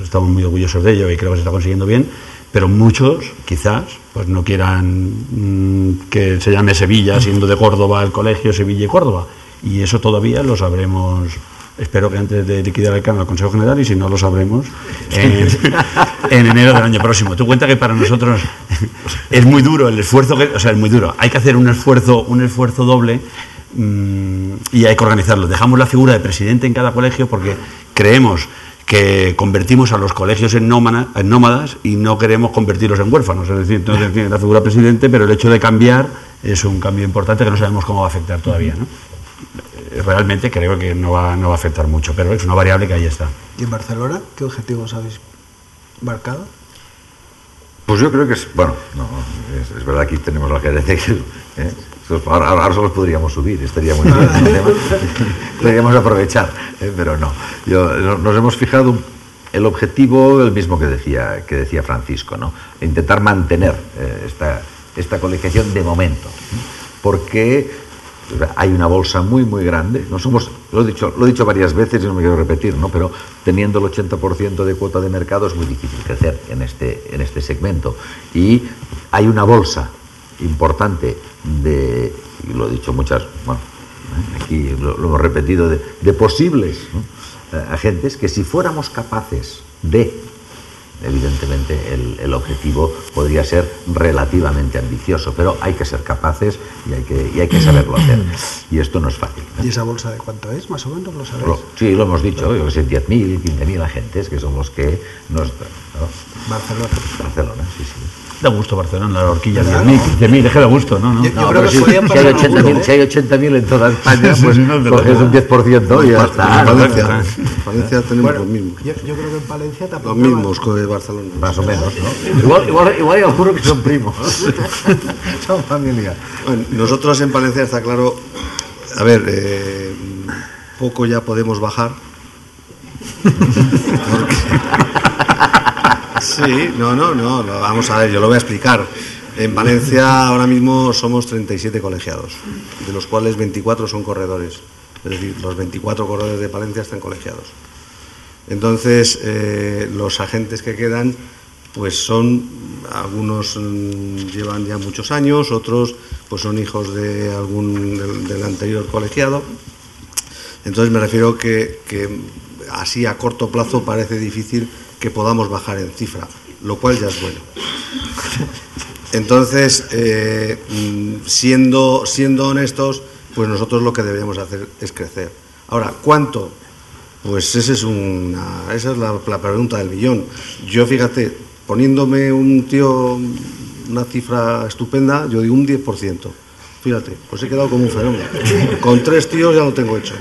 estamos muy orgullosos de ello y creo que se está consiguiendo bien, pero muchos quizás pues no quieran que se llame Sevilla, siendo de Córdoba el colegio Sevilla y Córdoba, y eso todavía lo sabremos, espero que antes de liquidar el canon al Consejo General, y si no lo sabremos en enero del año próximo. Tú cuenta que para nosotros es muy duro el esfuerzo, es muy duro, hay que hacer un esfuerzo doble. Y hay que organizarlo. Dejamos la figura de presidente en cada colegio porque creemos que convertimos a los colegios en nómadas y no queremos convertirlos en huérfanos. Es decir, entonces tiene la figura presidente, pero el hecho de cambiar es un cambio importante que no sabemos cómo va a afectar todavía, ¿no? Realmente creo que no va a afectar mucho, pero es una variable que ahí está. ¿Y en Barcelona qué objetivos habéis marcado? Pues yo creo que es, bueno, no, es verdad que aquí tenemos la que decir, ahora solo podríamos subir, estaría muy bien, podríamos aprovechar, pero no. Nos hemos fijado el objetivo, el mismo que decía Francisco, ¿no? Intentar mantener esta colegiación de momento, porque hay una bolsa muy grande. No somos, lo he dicho varias veces y no me quiero repetir, ¿no? Pero teniendo el 80% de cuota de mercado es muy difícil crecer en este segmento, y hay una bolsa importante y lo he dicho muchas, bueno, aquí lo hemos repetido, de posibles, ¿no? Agentes que, si fuéramos capaces evidentemente el objetivo podría ser relativamente ambicioso, pero hay que ser capaces y hay que saberlo hacer, y esto no es fácil, ¿eh? ¿Y esa bolsa de cuánto es, más o menos, lo sabéis? Sí, lo hemos dicho, yo que sé, 10.000, 15.000 agentes, que son los que nos... ¿no? Barcelona, sí. Da gusto Barcelona, la horquilla, 10.000, 15.000, es que da gusto, ¿no? Yo creo que si hay 80.000 en toda España, pues coges un 10% y ya está. Palencia tenemos los mismos. Yo creo que en Palencia tampoco. Los mismos que Barcelona. Más o menos, ¿no? Igual hay algunos que son primos. Son familia. Bueno, nosotros en Palencia está claro, a ver, poco ya podemos bajar. Sí, no, vamos a ver, yo lo voy a explicar. En Valencia ahora mismo somos 37 colegiados, de los cuales 24 son corredores. Es decir, los 24 corredores de Palencia están colegiados. Entonces, los agentes que quedan, pues son, algunos llevan ya muchos años, otros pues son hijos de del anterior colegiado. Entonces me refiero que así a corto plazo parece difícil que podamos bajar en cifra, lo cual ya es bueno. Entonces, siendo honestos, pues nosotros lo que deberíamos hacer es crecer. Ahora, ¿cuánto? Pues esa es la pregunta del millón. Yo, fíjate, poniéndome una cifra estupenda, yo digo un 10%. Fíjate, pues he quedado como un fenómeno. Con 3 tíos ya lo tengo hecho.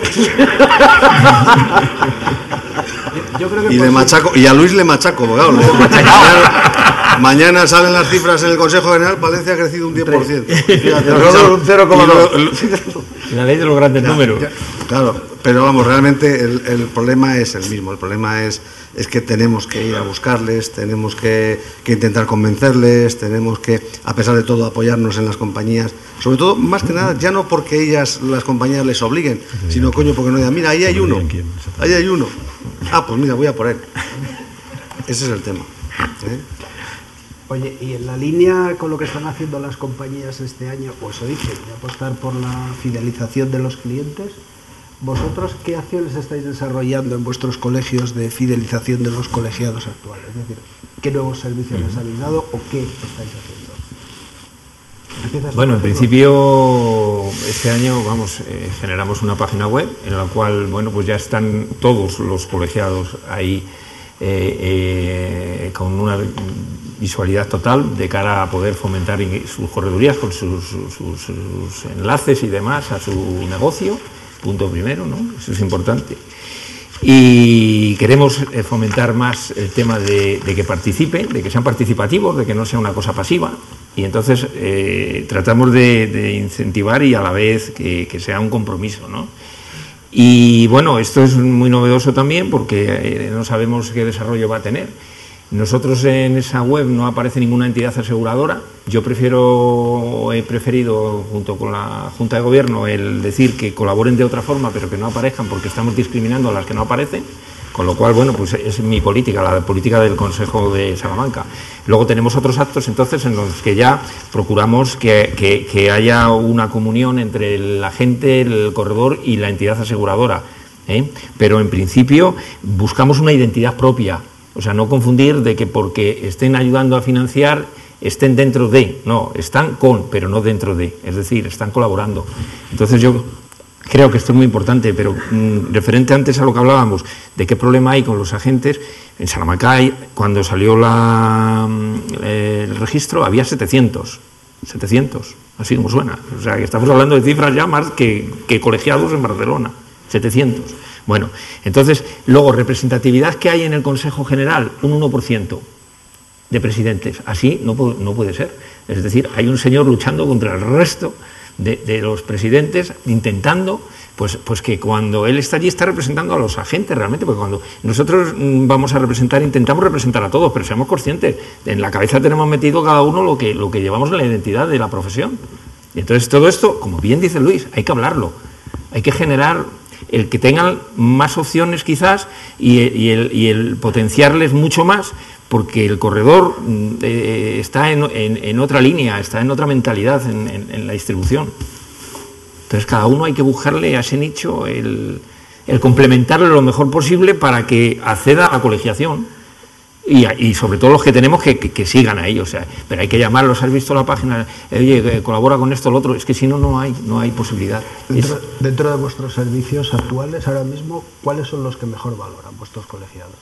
Yo creo que y a Luis le machaco, claro. Mañana salen las cifras en el Consejo General, Valencia ha crecido un 10%. Fíjate, un 0,2. La ley de los grandes números. Claro, pero vamos, realmente el problema es el mismo. El problema es que tenemos que ir a buscarles, tenemos que intentar convencerles, tenemos que, a pesar de todo, apoyarnos en las compañías. Sobre todo, más que nada, ya no porque las compañías les obliguen, sino, coño, porque no digan, mira, ahí hay uno. Ah, pues mira, voy a por él. Ese es el tema. Oye, y en la línea con lo que están haciendo las compañías este año, pues se dice, de apostar por la fidelización de los clientes, ¿vosotros qué acciones estáis desarrollando en vuestros colegios de fidelización de los colegiados actuales? Es decir, ¿qué nuevos servicios les habéis dado o qué estáis haciendo? Bueno, en principio este año generamos una página web en la cual, bueno, pues ya están todos los colegiados ahí con una visualidad total de cara a poder fomentar sus corredurías con sus enlaces y demás a su negocio, punto primero, ¿no? Eso es importante. Y queremos fomentar más el tema de que participen, de que sean participativos, de que no sea una cosa pasiva, y entonces tratamos de incentivar y a la vez que sea un compromiso, ¿no? Y bueno, esto es muy novedoso también porque no sabemos qué desarrollo va a tener. Nosotros en esa web no aparece ninguna entidad aseguradora. Yo he preferido, junto con la Junta de Gobierno, el decir que colaboren de otra forma, pero que no aparezcan porque estamos discriminando a las que no aparecen. Con lo cual, bueno, pues es mi política, la política del Consejo de Salamanca. Luego tenemos otros actos, entonces, en los que ya procuramos que haya una comunión entre el agente, el corredor y la entidad aseguradora. Pero, en principio, buscamos una identidad propia. O sea, no confundir de que porque estén ayudando a financiar estén dentro de. No, están con, pero no dentro de. Es decir, están colaborando. Entonces, yo creo que esto es muy importante, pero referente antes a lo que hablábamos, de qué problema hay con los agentes, en Salamanca cuando salió el registro había 700, así como suena. O sea, que estamos hablando de cifras ya más que colegiados en Barcelona, 700. Bueno, entonces, luego, representatividad que hay en el Consejo General, un 1% de presidentes. Así no puede ser. Es decir, hay un señor luchando contra el resto de los presidentes, intentando pues que cuando él está allí está representando a los agentes realmente, porque cuando nosotros vamos a representar, intentamos representar a todos, pero seamos conscientes, en la cabeza tenemos metido cada uno lo que llevamos en la identidad de la profesión. Y entonces todo esto, como bien dice Luis, hay que hablarlo, hay que generar el que tengan más opciones quizás y el potenciarles mucho más, porque el corredor está en otra línea, está en otra mentalidad en la distribución. Entonces cada uno hay que buscarle a ese nicho el complementarle lo mejor posible para que acceda a la colegiación y sobre todo los que tenemos que sigan ahí. O sea, pero hay que llamarlos, has visto la página, oye, colabora con esto o lo otro, es que si no, no hay posibilidad. Dentro de vuestros servicios actuales ahora mismo, ¿cuáles son los que mejor valoran vuestros colegiados?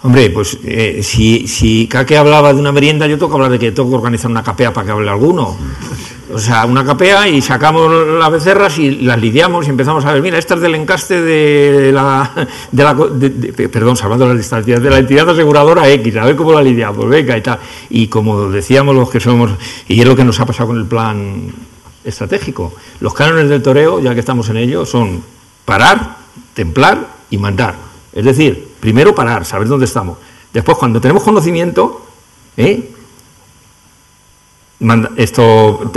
Hombre, pues si Caque hablaba de una merienda, yo tengo que hablar de que tengo que organizar una capea para que hable alguno. O sea, una capea y sacamos las becerras y las lidiamos y empezamos a ver, mira, esta es del encaste perdón, salvando las distancias, de la entidad aseguradora X, a ver cómo la lidiamos, venga y tal. Y como decíamos los que somos, y es lo que nos ha pasado con el plan estratégico, los cánones del toreo, ya que estamos en ello, son parar, templar y mandar. Es decir, primero parar, saber dónde estamos. Después, cuando tenemos conocimiento,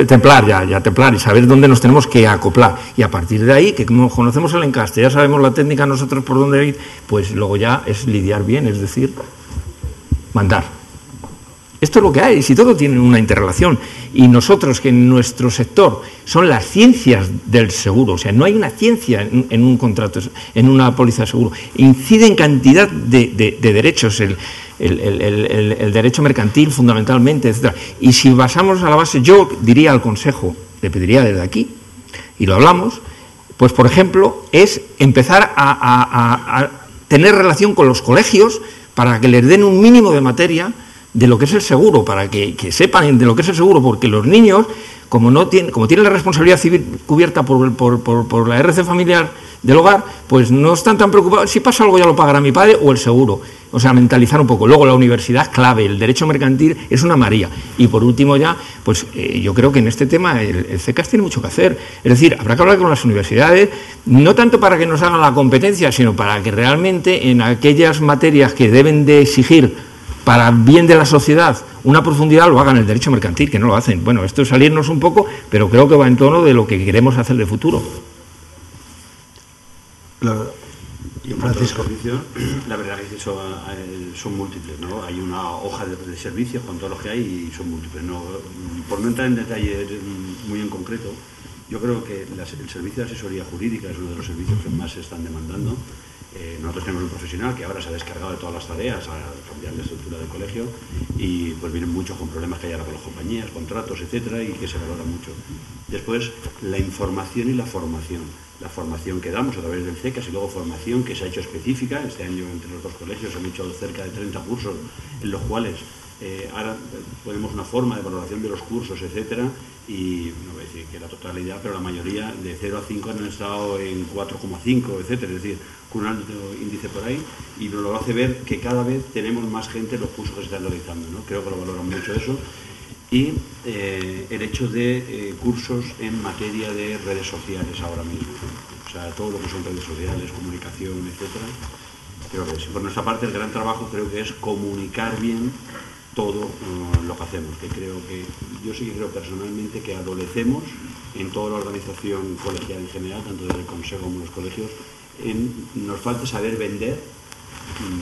templar templar y saber dónde nos tenemos que acoplar. Y a partir de ahí, que como conocemos el encaste, ya sabemos la técnica nosotros por dónde ir, pues luego ya es lidiar bien, es decir, mandar. Esto es lo que hay, si todo tiene una interrelación. Y nosotros, que en nuestro sector son las ciencias del seguro, o sea, no hay una ciencia en un contrato, en una póliza de seguro, incide en cantidad de derechos, el derecho mercantil fundamentalmente, etc. Y si basamos a la base, yo diría al Consejo, le pediría desde aquí, y lo hablamos, pues por ejemplo, es empezar a tener relación con los colegios para que les den un mínimo de materia de lo que es el seguro, para que sepan de lo que es el seguro, porque los niños, como tienen la responsabilidad civil cubierta por la RC familiar del hogar, pues no están tan preocupados, si pasa algo ya lo pagará mi padre o el seguro. O sea, mentalizar un poco. Luego la universidad clave, el derecho mercantil es una María. Y por último ya, pues yo creo que en este tema el CECAS tiene mucho que hacer. Es decir, habrá que hablar con las universidades, no tanto para que nos hagan la competencia, sino para que realmente en aquellas materias que deben de exigir para bien de la sociedad una profundidad, lo hagan el derecho mercantil, que no lo hacen. Bueno, esto es salirnos un poco, pero creo que va en tono de lo que queremos hacer de futuro. Y en cuanto a los servicios, la verdad es que son múltiples, ¿no? Hay una hoja de servicios con todos los que hay y son múltiples, ¿no? Por no entrar en detalles muy en concreto, yo creo que el servicio de asesoría jurídica es uno de los servicios que más se están demandando. Nosotros tenemos un profesional que ahora se ha descargado de todas las tareas a cambiar la estructura del colegio y pues vienen muchos con problemas que hay ahora con las compañías, contratos, etcétera, y que se valora mucho. Después, la información y la formación. La formación que damos a través del CECAS y luego formación que se ha hecho específica. Este año entre los dos colegios han hecho cerca de 30 cursos en los cuales ahora ponemos una forma de valoración de los cursos, etcétera, y no voy a decir que la totalidad, pero la mayoría de 0 a 5 han estado en 4,5, etcétera, es decir, con un alto índice por ahí, y nos lo hace ver que cada vez tenemos más gente en los cursos que se están realizando, ¿no? Creo que lo valoran mucho eso. Y el hecho de cursos en materia de redes sociales ahora mismo, ¿no? O sea, todo lo que son redes sociales, comunicación, etcétera. Creo que por nuestra parte el gran trabajo creo que es comunicar bien todo lo que hacemos, que creo que, yo sí que creo personalmente que adolecemos en toda la organización colegial en general, tanto desde el Consejo como los colegios, nos falta saber vender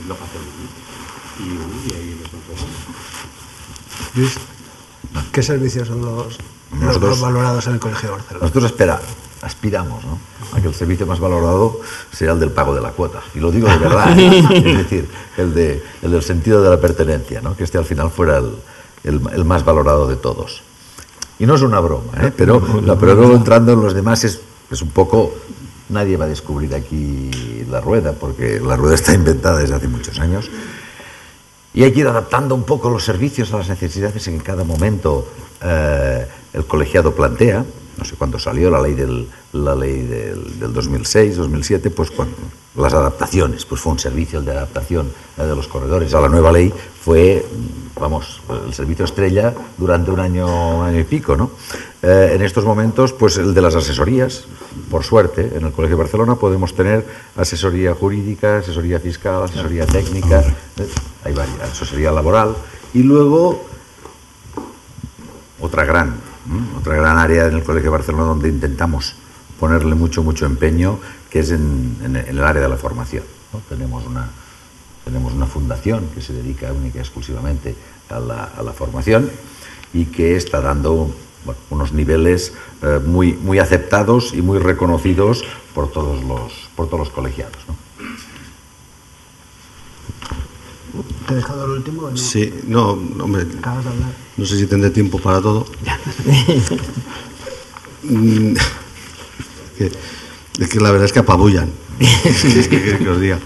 lo que hacemos, ¿no? Y bueno, y ahí lo estamos trabajando. Luis, ¿qué servicios son los valorados en el Colegio de Barcelona? Nosotros aspiramos, ¿no?, a que el servicio más valorado sea el del pago de la cuota. Y lo digo de verdad, es decir, el del sentido de la pertenencia, ¿no?, que al final fuera el más valorado de todos. Y no es una broma, pero luego entrando en los demás es Es un poco, nadie va a descubrir aquí la rueda, porque la rueda está inventada desde hace muchos años. Y hay que ir adaptando un poco los servicios a las necesidades en que cada momento el colegiado plantea. No sé cuándo salió la ley del 2006, 2007, pues cuando las adaptaciones, pues fue un servicio de adaptación de los corredores a la nueva ley, fue, vamos, el servicio estrella durante un año y pico, ¿no? En estos momentos, pues el de las asesorías, por suerte, en el Colegio de Barcelona podemos tener asesoría jurídica, asesoría fiscal, asesoría técnica, hay varias, asesoría laboral, y luego otra gran área en el Colegio de Barcelona donde intentamos ponerle mucho empeño, que es en el área de la formación, ¿no? Tenemos una fundación que se dedica única y exclusivamente a la formación y que está dando unos niveles muy aceptados y muy reconocidos por todos los colegiados, ¿no? ¿Te he dejado el último o no? Sí, no, hombre, Acabas de hablar. no sé si tendré tiempo para todo. Es que la verdad es que apabullan. Es que os diga.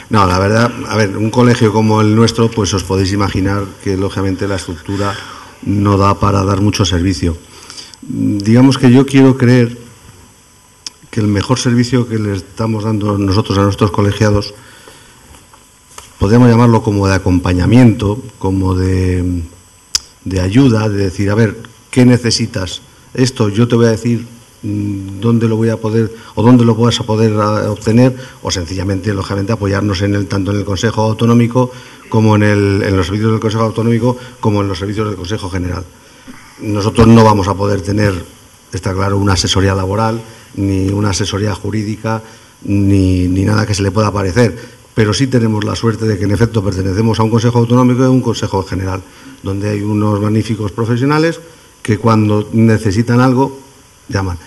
No, la verdad, a ver, un colegio como el nuestro, pues os podéis imaginar que lógicamente la estructura no da para dar mucho servicio. Digamos que yo quiero creer que el mejor servicio que le estamos dando nosotros a nuestros colegiados, podríamos llamarlo como de acompañamiento, como de ayuda, de decir, a ver, ¿qué necesitas? Esto yo te voy a decir dónde lo voy a poder o dónde lo vas a poder obtener, o sencillamente, lógicamente, apoyarnos tanto en el Consejo Autonómico como en los servicios del Consejo Autonómico como en los servicios del Consejo General. Nosotros no vamos a poder tener, está claro, una asesoría laboral, ni una asesoría jurídica, ni nada que se le pueda parecer, pero sí tenemos la suerte de que en efecto pertenecemos a un Consejo Autonómico y a un Consejo General, donde hay unos magníficos profesionales que cuando necesitan algo llaman.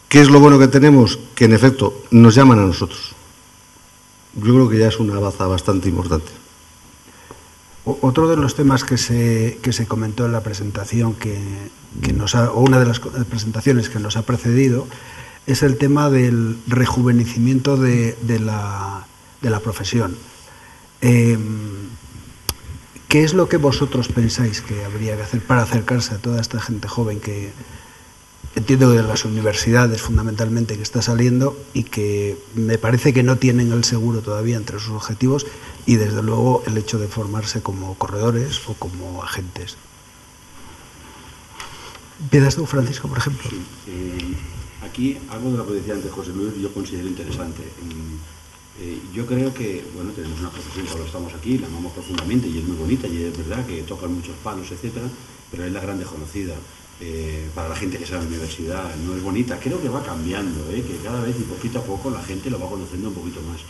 ¿Qué es lo bueno que tenemos? Que en efecto nos llaman a nosotros. Yo creo que ya es una baza bastante importante. Otro de los temas que se comentó en la presentación o una de las presentaciones que nos ha precedido es el tema del rejuvenecimiento de la profesión. ¿Qué es lo que vosotros pensáis que habría que hacer para acercarse a toda esta gente joven que entiendo de las universidades fundamentalmente que está saliendo y que me parece que no tienen el seguro todavía entre sus objetivos, y desde luego el hecho de formarse como corredores o como agentes? ¿Empiezas tú, Francisco, por ejemplo? Aquí algo de lo que decía antes José Luis yo considero interesante. Yo creo que, bueno, tenemos una profesión, todos estamos aquí, la amamos profundamente y es muy bonita y es verdad que tocan muchos palos, etcétera, pero es la gran desconocida. Para la gente que sale a la universidad no es bonita. Creo que va cambiando, que cada vez y poquito a poco la gente lo va conociendo un poquito más.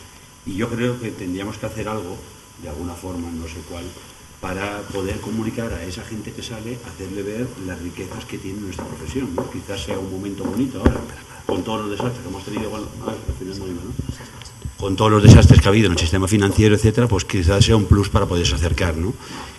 Y yo creo que tendríamos que hacer algo, de alguna forma, no sé cuál, para poder comunicar a esa gente que sale, hacerle ver las riquezas que tiene nuestra profesión, ¿no? Quizás sea un momento bonito ahora, con todos los desastres que hemos tenido, bueno, al final no iba, ¿no? Con todos los desastres que ha habido en el sistema financiero, etcétera, pues quizás sea un plus para poderse acercar, ¿no?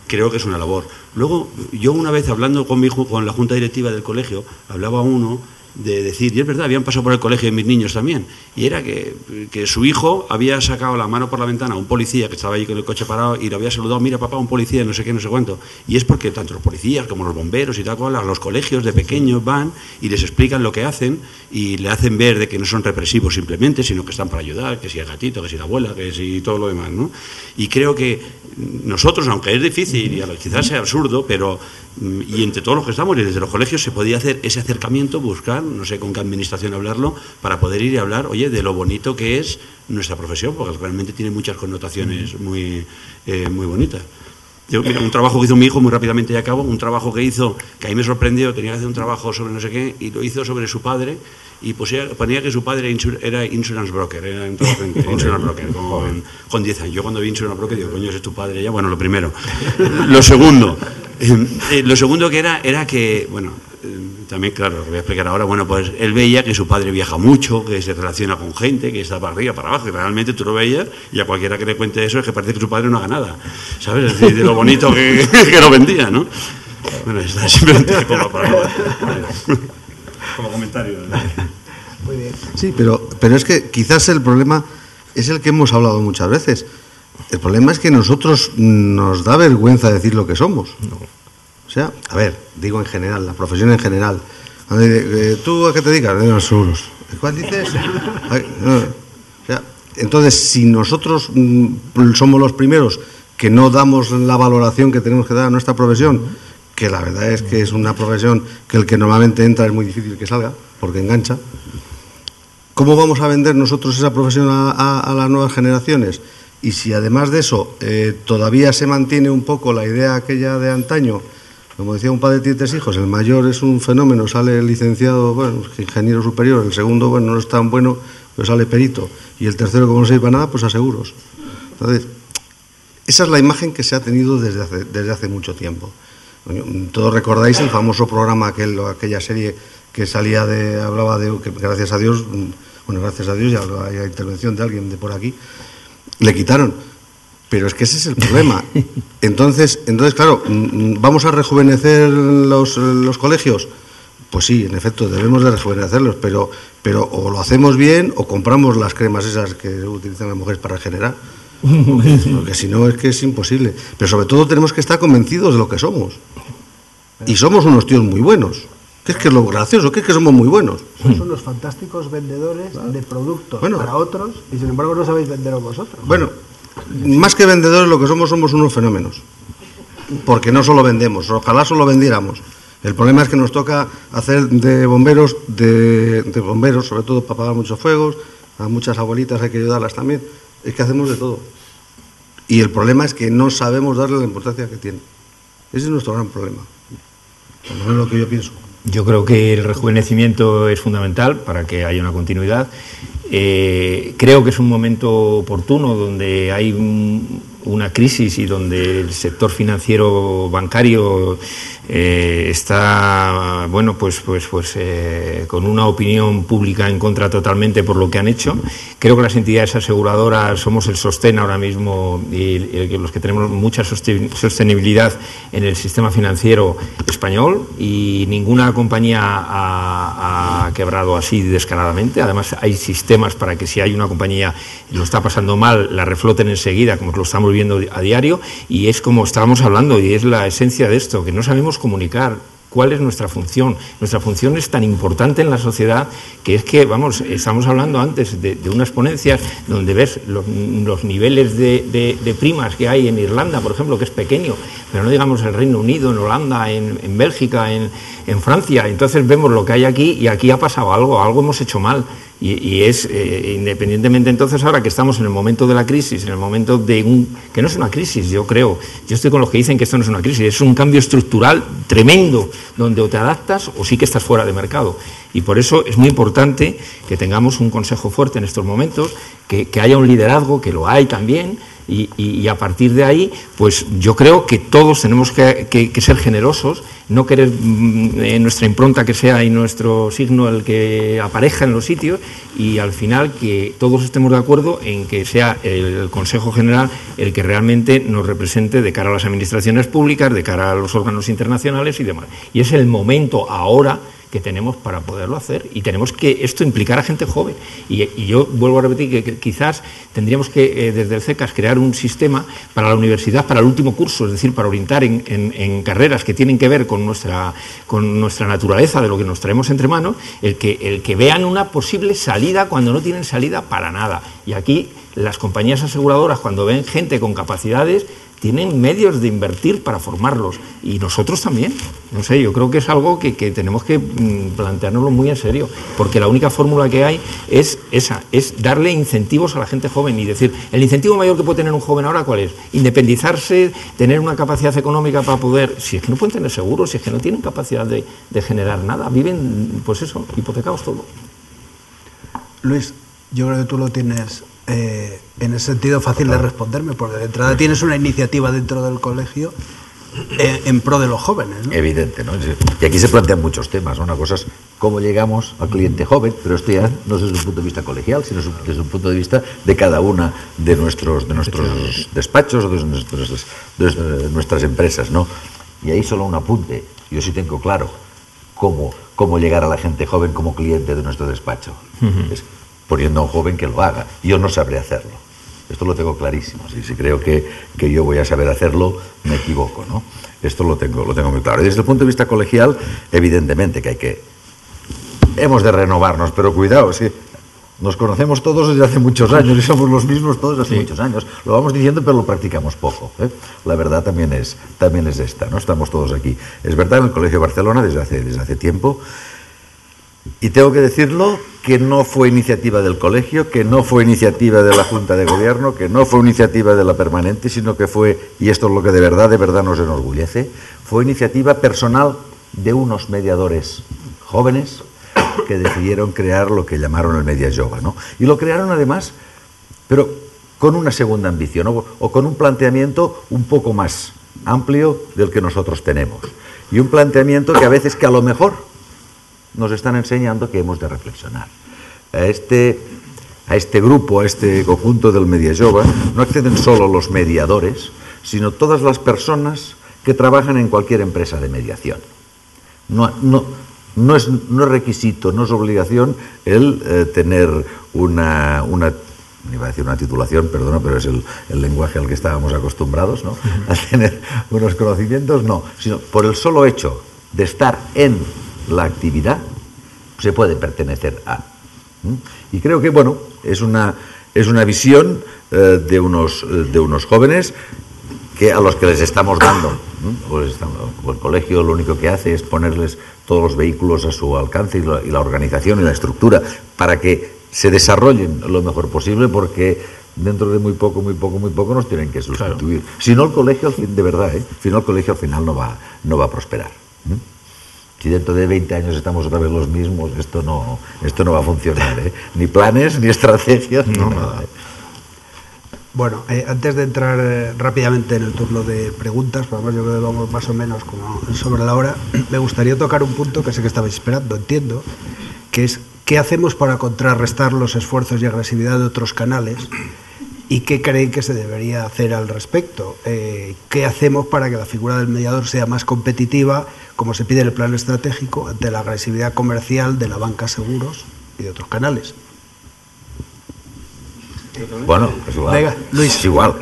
Creo que es una labor. Luego, yo una vez hablando con la junta directiva del colegio, hablaba uno de decir, y es verdad, habían pasado por el colegio de mis niños también, y era que su hijo había sacado la mano por la ventana a un policía que estaba allí con el coche parado y lo había saludado, mira papá, un policía, no sé qué, no sé cuánto, y es porque tanto los policías como los bomberos y tal cual, a los colegios de pequeños van y les explican lo que hacen y le hacen ver de que no son represivos simplemente, sino que están para ayudar, que si el gatito, que si la abuela, que si todo lo demás, ¿no? Y creo que nosotros, aunque es difícil y quizás sea absurdo, pero y entre todos los que estamos y desde los colegios se podía hacer ese acercamiento, buscar, no sé con qué administración hablarlo, para poder ir y hablar, oye, de lo bonito que es nuestra profesión, porque realmente tiene muchas connotaciones muy bonitas. Un trabajo que hizo mi hijo, muy rápidamente ya acabo, un trabajo que hizo, que a mí me sorprendió, tenía que hacer un trabajo sobre no sé qué, y lo hizo sobre su padre, y ponía que su padre era insurance broker, era un trabajo en insurance broker, con 10 años. Yo cuando vi insurance broker digo, coño, ese es tu padre ya. Bueno, lo primero. Lo segundo que era que, bueno, también, claro, lo voy a explicar ahora, bueno, pues él veía que su padre viaja mucho, que se relaciona con gente, que está para arriba, para abajo, y realmente tú lo veías, y a cualquiera que le cuente eso es que parece que su padre no haga nada, ¿sabes? Es decir, de lo bonito que lo vendía, ¿no? Bueno, está simplemente como comentario. Muy bien. Sí, pero es que quizás el problema es el que hemos hablado muchas veces. El problema es que nosotros nos da vergüenza decir lo que somos. O sea, a ver, digo en general, la profesión en general. ¿Tú a qué te dedicas? De los seguros. ¿Cuál dices? O sea, entonces, si nosotros somos los primeros que no damos la valoración que tenemos que dar a nuestra profesión, que la verdad es que es una profesión que el que normalmente entra es muy difícil que salga, porque engancha, ¿cómo vamos a vender nosotros esa profesión a las nuevas generaciones? Y si además de eso todavía se mantiene un poco la idea aquella de antaño, como decía un padre tiene 3 hijos, el mayor es un fenómeno, sale licenciado, bueno, ingeniero superior, el segundo, bueno, no es tan bueno, pero sale perito, y el tercero, como no sirve para nada, pues a seguros. Entonces, esa es la imagen que se ha tenido desde hace mucho tiempo. Todos recordáis el famoso programa, aquella serie que salía hablaba de que gracias a Dios, ya hay intervención de alguien de por aquí, le quitaron. Pero es que ese es el problema. Entonces claro, ¿vamos a rejuvenecer los colegios? Pues sí, en efecto, debemos de rejuvenecerlos, pero o lo hacemos bien o compramos las cremas esas que utilizan las mujeres para regenerar. Porque si no, es que es imposible. Pero sobre todo tenemos que estar convencidos de lo que somos. Y somos unos tíos muy buenos. ¿Qué es lo gracioso? ¿Qué es que somos muy buenos? Sois unos fantásticos vendedores de productos para otros y sin embargo no sabéis venderos vosotros. Bueno, más que vendedores lo que somos unos fenómenos. Porque no solo vendemos, ojalá solo vendiéramos. El problema es que nos toca hacer de bomberos, sobre todo para apagar muchos fuegos, a muchas abuelitas hay que ayudarlas también. Es que hacemos de todo. Y el problema es que no sabemos darle la importancia que tiene. Ese es nuestro gran problema. Por lo menos lo que yo pienso. Yo creo que el rejuvenecimiento es fundamental para que haya una continuidad. Creo que es un momento oportuno donde hay una crisis y donde el sector financiero bancario está, bueno, pues con una opinión pública en contra totalmente por lo que han hecho. Creo que las entidades aseguradoras somos el sostén ahora mismo y los que tenemos mucha sostenibilidad en el sistema financiero español, y ninguna compañía ha quebrado así descaradamente. Además, hay sistemas para que si hay una compañía lo está pasando mal, la refloten enseguida, como lo estamos viendo a diario, y es como estábamos hablando, y es la esencia de esto, que no sabemos comunicar cuál es nuestra función. Nuestra función es tan importante en la sociedad que es que, vamos, estamos hablando antes de unas ponencias donde ves los niveles de primas que hay en Irlanda, por ejemplo, que es pequeño, pero no digamos el Reino Unido, en Holanda, en Bélgica, en Francia. Entonces vemos lo que hay aquí y aquí ha pasado algo hemos hecho mal. Y es, independientemente entonces, ahora que estamos en el momento de la crisis, en el momento de que no es una crisis, yo creo, yo estoy con los que dicen que esto no es una crisis, es un cambio estructural tremendo, donde o te adaptas o sí que estás fuera de mercado. Y por eso es muy importante que tengamos un consejo fuerte en estos momentos, que haya un liderazgo, que lo hay también, y a partir de ahí, pues yo creo que todos tenemos que ser generosos, no querer nuestra impronta que sea y nuestro signo el que apareja en los sitios, y al final que todos estemos de acuerdo en que sea el Consejo General el que realmente nos represente de cara a las administraciones públicas, de cara a los órganos internacionales y demás. Y es el momento ahora que tenemos para poderlo hacer, y tenemos que esto implicar a gente joven, y yo vuelvo a repetir que quizás tendríamos que desde el CECAS crear un sistema para la universidad, para el último curso, es decir, para orientar en carreras que tienen que ver con nuestra naturaleza, de lo que nos traemos entre manos, el que vean una posible salida cuando no tienen salida para nada. Y aquí las compañías aseguradoras, cuando ven gente con capacidades, tienen medios de invertir para formarlos, y nosotros también. No sé, yo creo que es algo que tenemos que planteárnoslo muy en serio, porque la única fórmula que hay es esa, es darle incentivos a la gente joven y decir, el incentivo mayor que puede tener un joven ahora, ¿cuál es? Independizarse, tener una capacidad económica para poder, si es que no pueden tener seguros, si es que no tienen capacidad de generar nada, viven, pues eso, hipotecados todo. Luis, yo creo que tú lo tienes en ese sentido fácil de responderme, porque de entrada tienes una iniciativa dentro del colegio en pro de los jóvenes, ¿no? Evidente, ¿no? Y aquí se plantean muchos temas, ¿no? Una cosa es cómo llegamos al cliente joven, pero esto ya no es desde un punto de vista colegial, sino desde un punto de vista de cada una de nuestros despachos o de nuestras empresas, ¿no? Y ahí solo un apunte. Yo sí tengo claro cómo cómo llegar a la gente joven como cliente de nuestro despacho. Es poniendo a un joven que lo haga. Yo no sabré hacerlo. Esto lo tengo clarísimo. Si creo que yo voy a saber hacerlo, me equivoco, ¿no? Esto lo tengo muy claro. Y desde el punto de vista colegial, evidentemente que hemos de renovarnos, pero cuidado, es que nos conocemos todos desde hace muchos años y somos los mismos todos desde hace muchos años. Lo vamos diciendo, pero lo practicamos poco, ¿eh? La verdad también es esta, ¿no? Estamos todos aquí. Es verdad, en el Colegio de Barcelona desde hace tiempo. Y tengo que decirlo, que no fue iniciativa del colegio, que no fue iniciativa de la Junta de Gobierno, que no fue iniciativa de la permanente, sino que fue, y esto es lo que de verdad nos enorgullece, fue iniciativa personal de unos mediadores jóvenes que decidieron crear lo que llamaron el Media Jove, ¿no? Y lo crearon además, pero con una segunda ambición, o con un planteamiento un poco más amplio del que nosotros tenemos. Y un planteamiento que a veces, que a lo mejor nos están enseñando que hemos de reflexionar. A este grupo, a este conjunto del Media Jove, no acceden solo los mediadores, sino todas las personas que trabajan en cualquier empresa de mediación. No es requisito, no es obligación el tener una iba a decir una titulación, perdona, pero es el lenguaje al que estábamos acostumbrados, ¿no? A tener unos conocimientos, no, sino por el solo hecho de estar en la actividad, se puede pertenecer a. Y creo que, bueno, es una visión de unos jóvenes a los que les estamos dando, o el colegio lo único que hace es ponerles todos los vehículos a su alcance y la organización y la estructura para que se desarrollen lo mejor posible, porque dentro de muy poco nos tienen que sustituir. Claro. Si no, el colegio, de verdad, si no, el colegio al final no va a prosperar. Si dentro de 20 años estamos otra vez los mismos, esto no va a funcionar, ni planes, ni estrategias, ni nada. Bueno, antes de entrar rápidamente en el turno de preguntas, pues además yo creo que vamos más o menos como sobre la hora, me gustaría tocar un punto que sé que estabais esperando, entiendo, que es ¿qué hacemos para contrarrestar los esfuerzos y agresividad de otros canales? ¿Y qué creen que se debería hacer al respecto? ¿Qué hacemos para que la figura del mediador sea más competitiva, como se pide en el plan estratégico, ante la agresividad comercial de la banca seguros y de otros canales? Bueno, es igual. Venga, Luis. Es igual.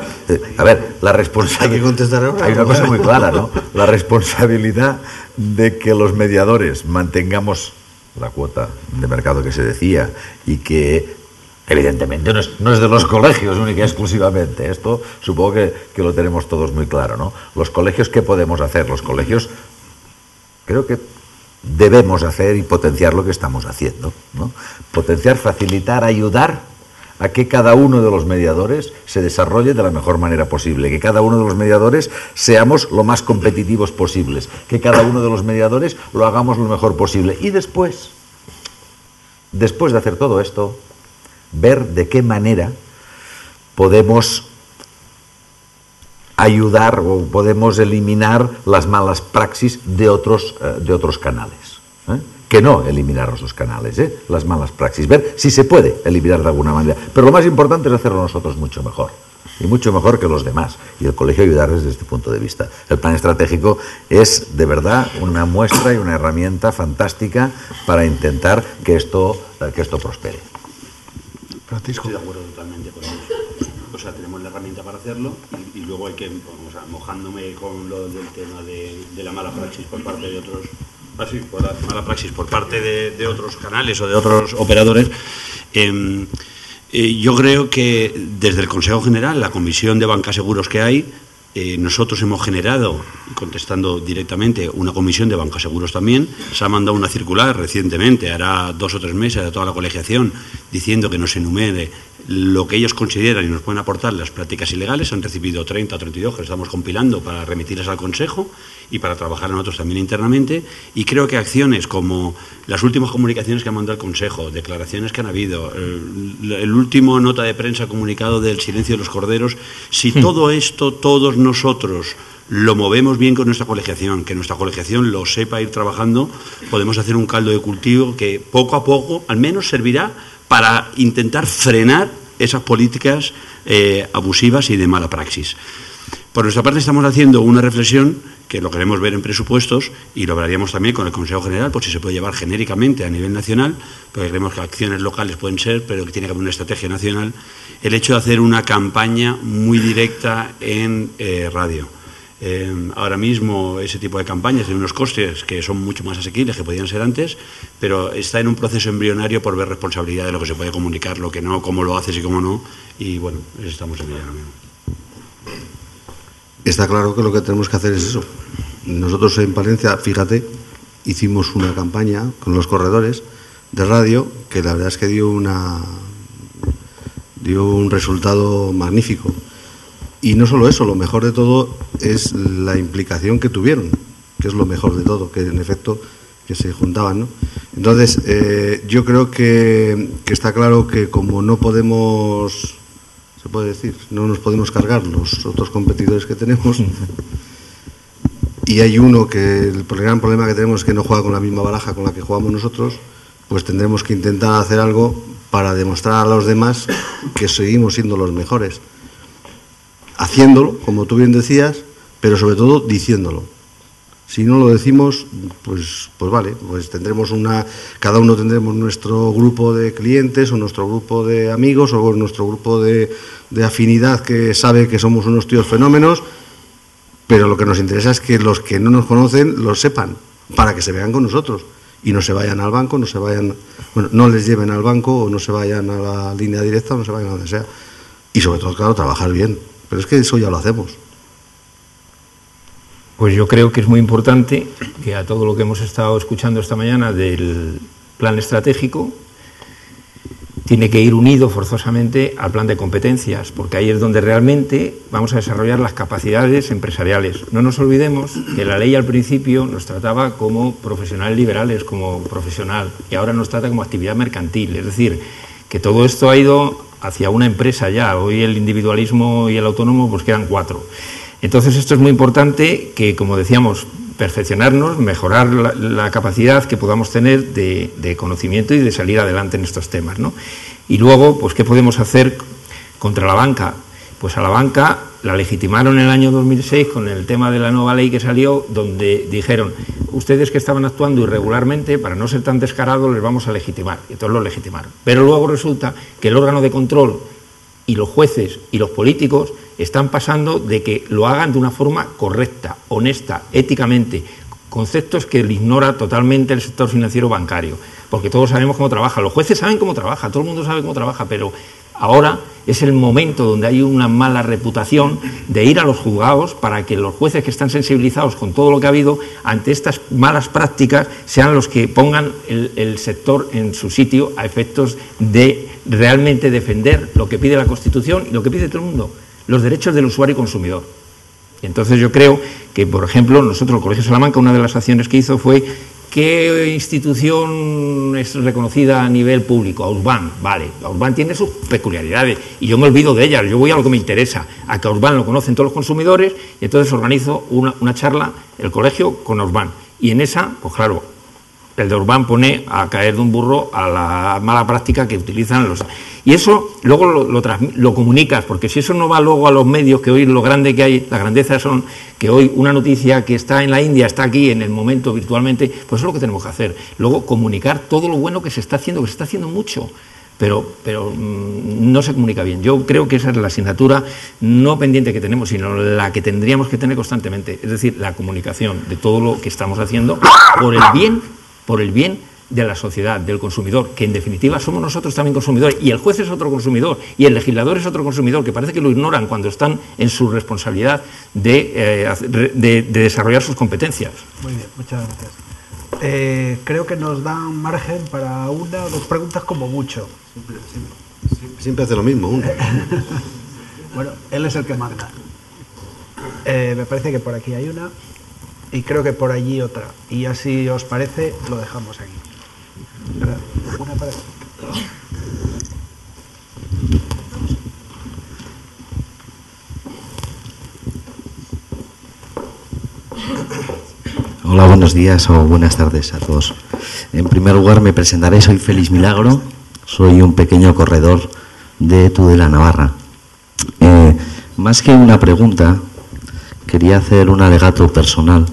A ver, la responsabilidad... Hay que contestar ahora. Hay una cosa muy clara, ¿no? La responsabilidad de que los mediadores mantengamos la cuota de mercado que se decía y que evidentemente no es de los colegios única y exclusivamente. Esto supongo que lo tenemos todos muy claro, ¿no? Los colegios, ¿qué podemos hacer? Los colegios creo que debemos hacer y potenciar lo que estamos haciendo, ¿no? Potenciar, facilitar, ayudar a que cada uno de los mediadores se desarrolle de la mejor manera posible, que cada uno de los mediadores seamos lo más competitivos posibles, que cada uno de los mediadores lo hagamos lo mejor posible. Y después de hacer todo esto, ver de qué manera podemos ayudar o podemos eliminar las malas praxis de otros canales. Que no eliminar esos canales, las malas praxis, ver si se puede eliminar de alguna manera. Pero lo más importante es hacerlo nosotros mucho mejor, y mucho mejor que los demás, y el colegio ayudarles desde este punto de vista. El plan estratégico es de verdad una muestra y una herramienta fantástica para intentar que esto prospere. Francisco. Estoy de acuerdo totalmente con eso. O sea, tenemos la herramienta para hacerlo y luego hay que, mojándome con lo del tema de la mala praxis por parte de otros... por la mala praxis por parte de otros canales o de otros operadores, yo creo que desde el Consejo General, la Comisión de Banca Seguros que hay, nosotros hemos generado, contestando directamente, una comisión de Banca Seguros también. Se ha mandado una circular recientemente, hará 2 o 3 meses, a toda la colegiación, diciendo que nos enumere lo que ellos consideran y nos pueden aportar las prácticas ilegales. Han recibido 30 o 32 que estamos compilando para remitirlas al Consejo y para trabajar nosotros también internamente. Y creo que acciones como las últimas comunicaciones que ha mandado el Consejo, declaraciones que han habido, el último nota de prensa comunicado del silencio de los corderos, si todo esto, todos nosotros lo movemos bien con nuestra colegiación, que nuestra colegiación lo sepa ir trabajando, podemos hacer un caldo de cultivo que poco a poco al menos servirá para intentar frenar esas políticas abusivas y de mala praxis. Por nuestra parte estamos haciendo una reflexión que lo queremos ver en presupuestos y lo hablaríamos también con el Consejo General, por si se puede llevar genéricamente a nivel nacional, porque creemos que acciones locales pueden ser, pero que tiene que haber una estrategia nacional, el hecho de hacer una campaña muy directa en radio. Ahora mismo ese tipo de campañas tiene unos costes que son mucho más asequibles que podían ser antes, pero está en un proceso embrionario por ver responsabilidad de lo que se puede comunicar, lo que no, cómo lo haces y cómo no, y bueno, estamos en ello ahora mismo. Está claro que lo que tenemos que hacer es eso. Nosotros en Palencia, fíjate, hicimos una campaña con los corredores de radio que la verdad es que dio un resultado magnífico. Y no solo eso, lo mejor de todo es la implicación que tuvieron, que es lo mejor de todo, que en efecto que se juntaban, ¿no? Entonces, yo creo que está claro que como no podemos... se puede decir, no nos podemos cargar los otros competidores que tenemos, y hay uno que el gran problema que tenemos es que no juega con la misma baraja con la que jugamos nosotros, pues tendremos que intentar hacer algo para demostrar a los demás que seguimos siendo los mejores, haciéndolo, como tú bien decías, pero sobre todo diciéndolo. Si no lo decimos, pues vale, pues tendremos cada uno tendremos nuestro grupo de clientes o nuestro grupo de amigos o nuestro grupo de afinidad que sabe que somos unos tíos fenómenos, pero lo que nos interesa es que los que no nos conocen lo sepan, para que se vean con nosotros y no se vayan al banco, no les lleven al banco o no se vayan a la línea directa o no se vayan a donde sea. Y sobre todo, claro, trabajar bien, pero es que eso ya lo hacemos. Pues yo creo que es muy importante que a todo lo que hemos estado escuchando esta mañana del plan estratégico tiene que ir unido forzosamente al plan de competencias, porque ahí es donde realmente vamos a desarrollar las capacidades empresariales. No nos olvidemos que la ley al principio nos trataba como profesionales liberales, como profesional, y ahora nos trata como actividad mercantil. Es decir, que todo esto ha ido hacia una empresa ya. Hoy el individualismo y el autónomo pues quedan 4. Entonces esto es muy importante que, como decíamos, perfeccionarnos, mejorar la capacidad que podamos tener de conocimiento y de salir adelante en estos temas, ¿no? Y luego, pues, ¿qué podemos hacer contra la banca? Pues a la banca la legitimaron en el año 2006 con el tema de la nueva ley que salió, donde dijeron, ustedes que estaban actuando irregularmente, para no ser tan descarados, les vamos a legitimar. Y entonces lo legitimaron. Pero luego resulta que el órgano de control y los jueces y los políticos están pasando de que lo hagan de una forma correcta, honesta, éticamente, conceptos que ignora totalmente el sector financiero bancario, porque todos sabemos cómo trabaja, los jueces saben cómo trabaja, todo el mundo sabe cómo trabaja, pero ahora es el momento donde hay una mala reputación de ir a los juzgados para que los jueces que están sensibilizados con todo lo que ha habido ante estas malas prácticas sean los que pongan el sector en su sitio a efectos de realmente defender lo que pide la Constitución y lo que pide todo el mundo, los derechos del usuario y consumidor. Entonces yo creo que, por ejemplo, nosotros, el Colegio Salamanca, una de las acciones que hizo fue ¿qué institución es reconocida a nivel público? Ausban, vale, Ausban tiene sus peculiaridades y yo me olvido de ellas, yo voy a lo que me interesa, a que Ausban lo conocen todos los consumidores y entonces organizo una charla, el colegio, con Ausban. Y en esa, pues claro, el de Ausban pone a caer de un burro a la mala práctica que utilizan los... Y eso luego lo comunicas, porque si eso no va luego a los medios, que hoy lo grande que hay, la grandeza son que hoy una noticia que está en la India está aquí en el momento virtualmente, pues eso es lo que tenemos que hacer. Luego comunicar todo lo bueno que se está haciendo, que se está haciendo mucho, pero no se comunica bien. Yo creo que esa es la asignatura no pendiente que tenemos, sino la que tendríamos que tener constantemente, es decir, la comunicación de todo lo que estamos haciendo por el bien de la sociedad, del consumidor, que en definitiva somos nosotros también consumidores, y el juez es otro consumidor, y el legislador es otro consumidor, que parece que lo ignoran cuando están en su responsabilidad de desarrollar sus competencias. Muy bien, muchas gracias. Creo que nos dan margen para una o dos preguntas como mucho. Siempre hace lo mismo, uno. Bueno, él es el que manda. Me parece que por aquí hay una y creo que por allí otra. Y así os parece, lo dejamos aquí. Una para... Hola, buenos días o buenas tardes a todos. En primer lugar me presentaré, soy Félix Milagro, soy un pequeño corredor de Tudela, Navarra. Más que una pregunta, quería hacer un alegato personal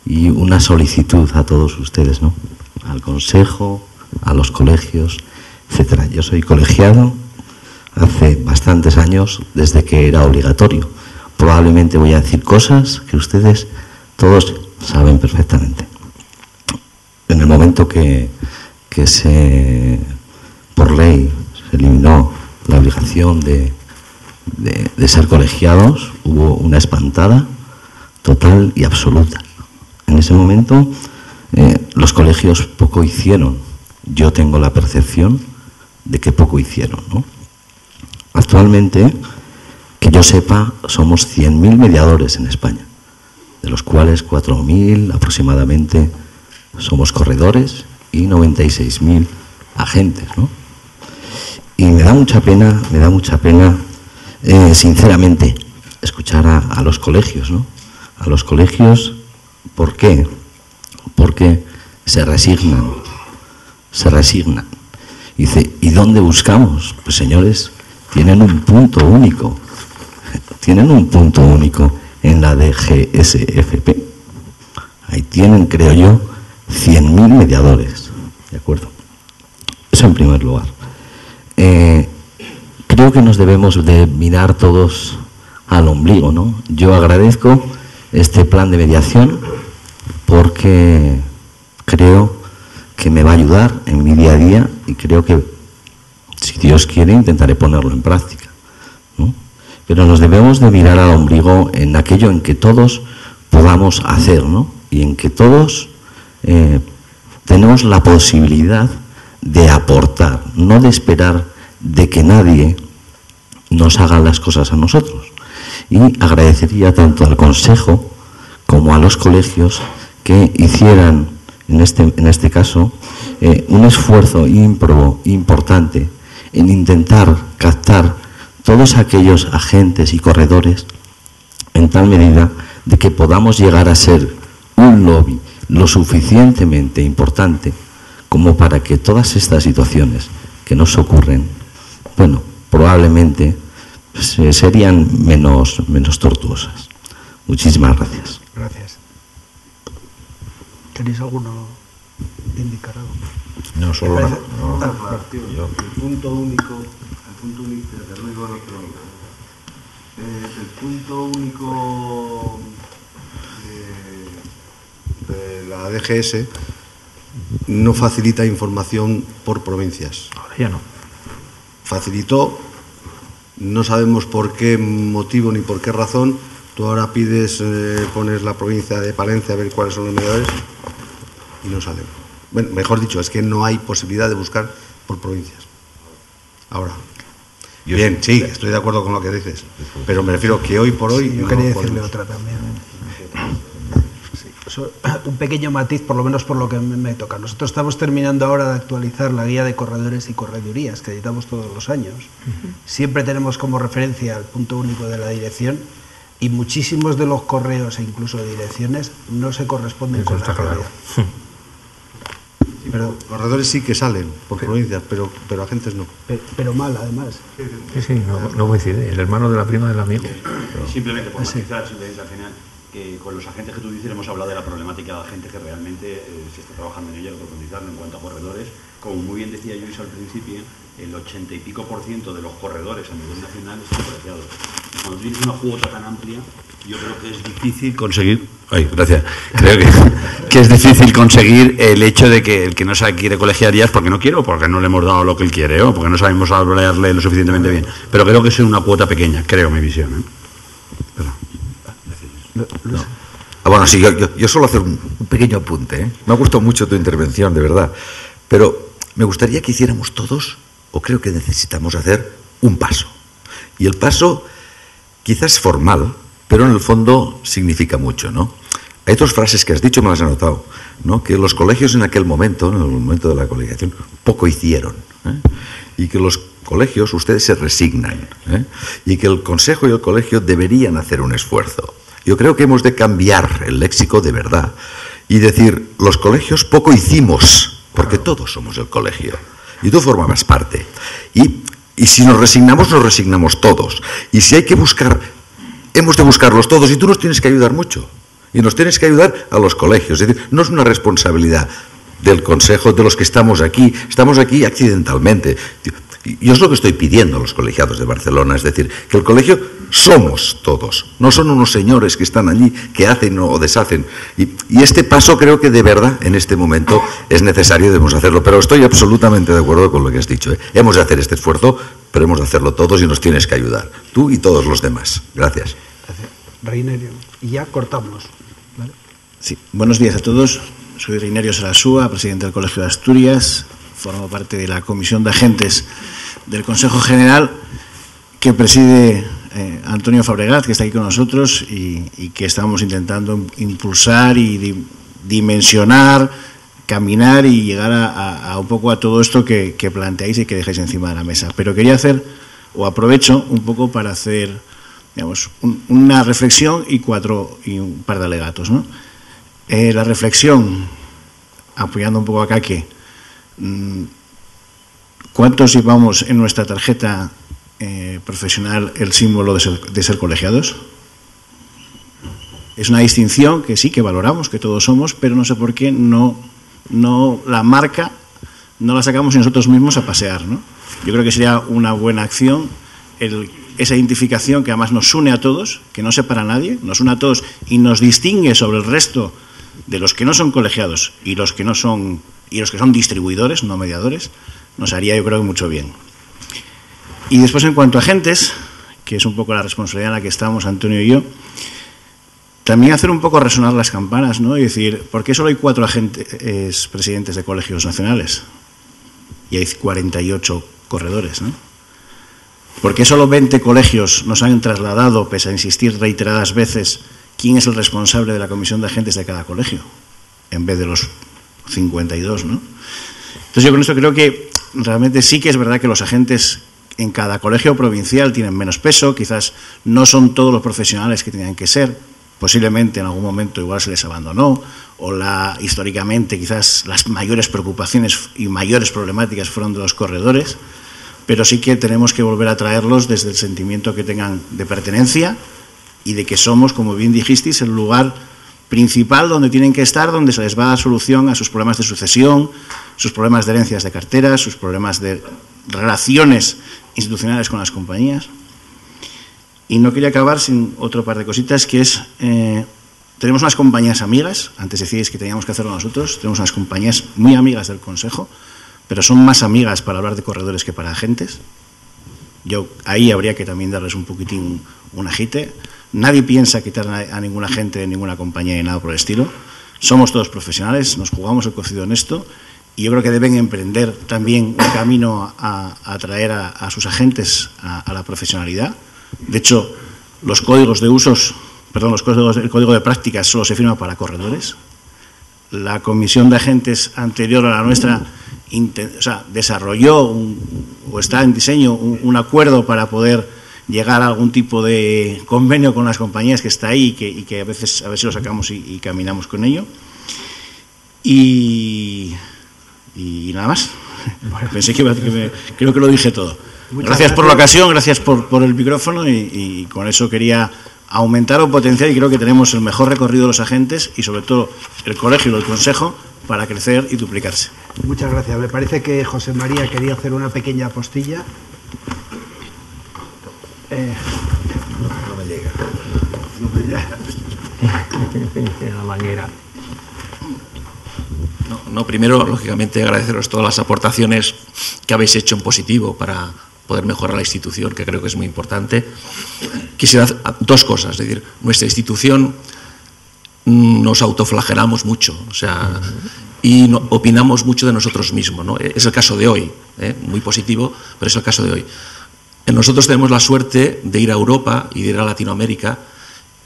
y una solicitud a todos ustedes, ¿no? Al Consejo, a los colegios, etcétera. Yo soy colegiado hace bastantes años, desde que era obligatorio. Probablemente voy a decir cosas que ustedes todos saben perfectamente. En el momento que por ley se eliminó la obligación de ser colegiados, hubo una espantada total y absoluta. En ese momento los colegios poco hicieron. Yo tengo la percepción de que poco hicieron, ¿no? Actualmente, que yo sepa, somos 100.000 mediadores en España, de los cuales 4.000 aproximadamente somos corredores y 96.000 agentes, ¿no? Y me da mucha pena, sinceramente, escuchar a los colegios, ¿no? A los colegios, ¿por qué? Porque se resignan. Dice, ¿y dónde buscamos? Pues señores, tienen un punto único en la DGSFP. Ahí tienen, creo yo, 100.000 mediadores, ¿de acuerdo? Eso en primer lugar. Creo que nos debemos de mirar todos al ombligo, ¿no? Yo agradezco este plan de mediación porque creo que me va a ayudar en mi día a día y creo que, si Dios quiere, intentaré ponerlo en práctica, ¿no? Pero nos debemos de mirar al ombligo en aquello en que todos podamos hacer, ¿no? Y en que todos tenemos la posibilidad de aportar, no de esperar de que nadie nos haga las cosas a nosotros. Y agradecería tanto al Consejo como a los colegios que hicieran, en este caso, un esfuerzo ímprobo, importante, en intentar captar todos aquellos agentes y corredores en tal medida de que podamos llegar a ser un lobby lo suficientemente importante como para que todas estas situaciones que nos ocurren, bueno, probablemente serían menos tortuosas. Muchísimas gracias. Gracias. ¿Tenéis alguno de indicar algo? No, solo El punto único de la DGS no facilita información por provincias. Ahora ya no. Facilitó, no sabemos por qué motivo ni por qué razón. Tú ahora pides, pones la provincia de Palencia a ver cuáles son los mediadores y no salen. Bueno, mejor dicho, es que no hay posibilidad de buscar por provincias. Ahora. Bien, sí, estoy de acuerdo con lo que dices, pero me refiero que hoy por hoy... Sí, yo quería decirle otra también. Sí, un pequeño matiz, por lo menos por lo que me toca. Nosotros estamos terminando ahora de actualizar la guía de corredores y corredurías que editamos todos los años. Siempre tenemos como referencia el punto único de la dirección y muchísimos de los correos e incluso de direcciones no se corresponden con la realidad. Pero corredores sí que salen por provincias, pero agentes no. Pero mal, además. Sí, no coincide. El hermano de la prima del amigo. Simplemente por matizar, al final, que con los agentes que tú dices hemos hablado de la problemática de la gente que realmente se está trabajando en ella, profundizando en cuanto a corredores. Como muy bien decía Luis al principio, el 80 y pico % de los corredores a nivel nacional están colegiados. Y cuando tienes una cuota tan amplia, yo creo que es difícil conseguir... Ay, gracias. Creo que es difícil conseguir el hecho de que el que no se quiere colegiar ya es porque no quiere o porque no le hemos dado lo que él quiere o porque no sabemos hablarle lo suficientemente bien. Pero creo que es una cuota pequeña, creo, mi visión. Bueno, sí, yo solo hacer un pequeño apunte. Me ha gustado mucho tu intervención, de verdad. Pero me gustaría que hiciéramos todos, o creo que necesitamos hacer, un paso. Y el paso quizás formal, pero en el fondo significa mucho, ¿no? Hay dos frases que has dicho, me las he notado, ¿no? Que los colegios en aquel momento, en el momento de la colegiación, poco hicieron, y que los colegios, ustedes se resignan, y que el consejo y el colegio deberían hacer un esfuerzo. Yo creo que hemos de cambiar el léxico de verdad y decir, los colegios poco hicimos, porque todos somos el colegio, y tú formabas parte. Y si nos resignamos todos. Y si hay que buscar hemos de buscarlos todos y tú nos tienes que ayudar mucho. Y nos tienes que ayudar a los colegios. Es decir, no es una responsabilidad del Consejo, de los que estamos aquí accidentalmente. Yo es lo que estoy pidiendo a los colegiados de Barcelona, es decir, que el colegio somos todos, no son unos señores que están allí, que hacen o deshacen. Y este paso creo que de verdad en este momento es necesario, debemos hacerlo, pero estoy absolutamente de acuerdo con lo que has dicho. Hemos de hacer este esfuerzo, pero hemos de hacerlo todos y nos tienes que ayudar, tú y todos los demás. Gracias. Gracias. Reinerio. Y ya cortamos. ¿Vale? Sí. Buenos días a todos. Soy Reinerio Sarasúa, presidente del Colegio de Asturias. Formo parte de la Comisión de Agentes del Consejo General que preside Antonio Fabregat, que está aquí con nosotros y que estamos intentando impulsar y dimensionar, caminar y llegar a un poco a todo esto que planteáis y que dejáis encima de la mesa. Pero quería hacer, o aprovecho un poco para hacer, digamos, una reflexión y un par de alegatos, ¿no? La reflexión, apoyando un poco acá que ¿cuántos llevamos en nuestra tarjeta profesional el símbolo de ser colegiados? Es una distinción que sí, que valoramos, que todos somos, pero no sé por qué no la marca no la sacamos nosotros mismos a pasear, ¿no? Yo creo que sería una buena acción esa identificación que además nos une a todos, que no separa a nadie, nos une a todos y nos distingue sobre el resto de los que no son colegiados y los que son distribuidores, no mediadores, nos haría, yo creo, mucho bien. Y después, en cuanto a agentes, que es un poco la responsabilidad en la que estamos Antonio y yo, también hacer un poco resonar las campanas, ¿no? Y decir, ¿por qué solo hay 4 agentes presidentes de colegios nacionales? Y hay 48 corredores, ¿no? ¿Por qué solo 20 colegios nos han trasladado, pese a insistir reiteradas veces, quién es el responsable de la comisión de agentes de cada colegio, en vez de los 52, ¿no? Entonces yo con esto creo que realmente sí que es verdad que los agentes en cada colegio provincial tienen menos peso, quizás no son todos los profesionales que tenían que ser, posiblemente en algún momento igual se les abandonó, o históricamente quizás las mayores preocupaciones y mayores problemáticas fueron de los corredores, pero sí que tenemos que volver a traerlos desde el sentimiento que tengan de pertenencia y de que somos, como bien dijisteis, el lugar principal donde tienen que estar, donde se les va a dar solución a sus problemas de sucesión, sus problemas de herencias de carteras, sus problemas de relaciones institucionales con las compañías. Y no quería acabar sin otro par de cositas, que es, tenemos unas compañías amigas, antes decíais que teníamos que hacerlo nosotros, tenemos unas compañías muy amigas del Consejo, pero son más amigas para hablar de corredores que para agentes. Ahí habría que también darles un poquitín un agite. Nadie piensa quitar a ningún agente de ninguna compañía ni nada por el estilo. Somos todos profesionales, nos jugamos el cocido en esto y yo creo que deben emprender también un camino a atraer a sus agentes a la profesionalidad. De hecho, el código de prácticas solo se firma para corredores. La comisión de agentes anterior a la nuestra desarrolló o está en diseño un acuerdo para poder llegar a algún tipo de convenio con las compañías que está ahí y que a ver si lo sacamos y caminamos con ello. Y nada más. Bueno. Pensé creo que lo dije todo. Gracias por la ocasión, gracias por el micrófono y con eso quería aumentar o potenciar, y creo que tenemos el mejor recorrido de los agentes y sobre todo el colegio y el consejo para crecer y duplicarse. Muchas gracias. Me parece que José María quería hacer una pequeña postilla. No me llega. La manguera. No, primero, lógicamente, agradeceros todas las aportaciones que habéis hecho en positivo para poder mejorar la institución, que creo que es muy importante. Quisiera hacer 2 cosas. Es decir, nuestra institución nos autoflagelamos mucho, y opinamos mucho de nosotros mismos, ¿no? Es el caso de hoy, muy positivo, pero es el caso de hoy. Nosotros tenemos la suerte de ir a Europa y de ir a Latinoamérica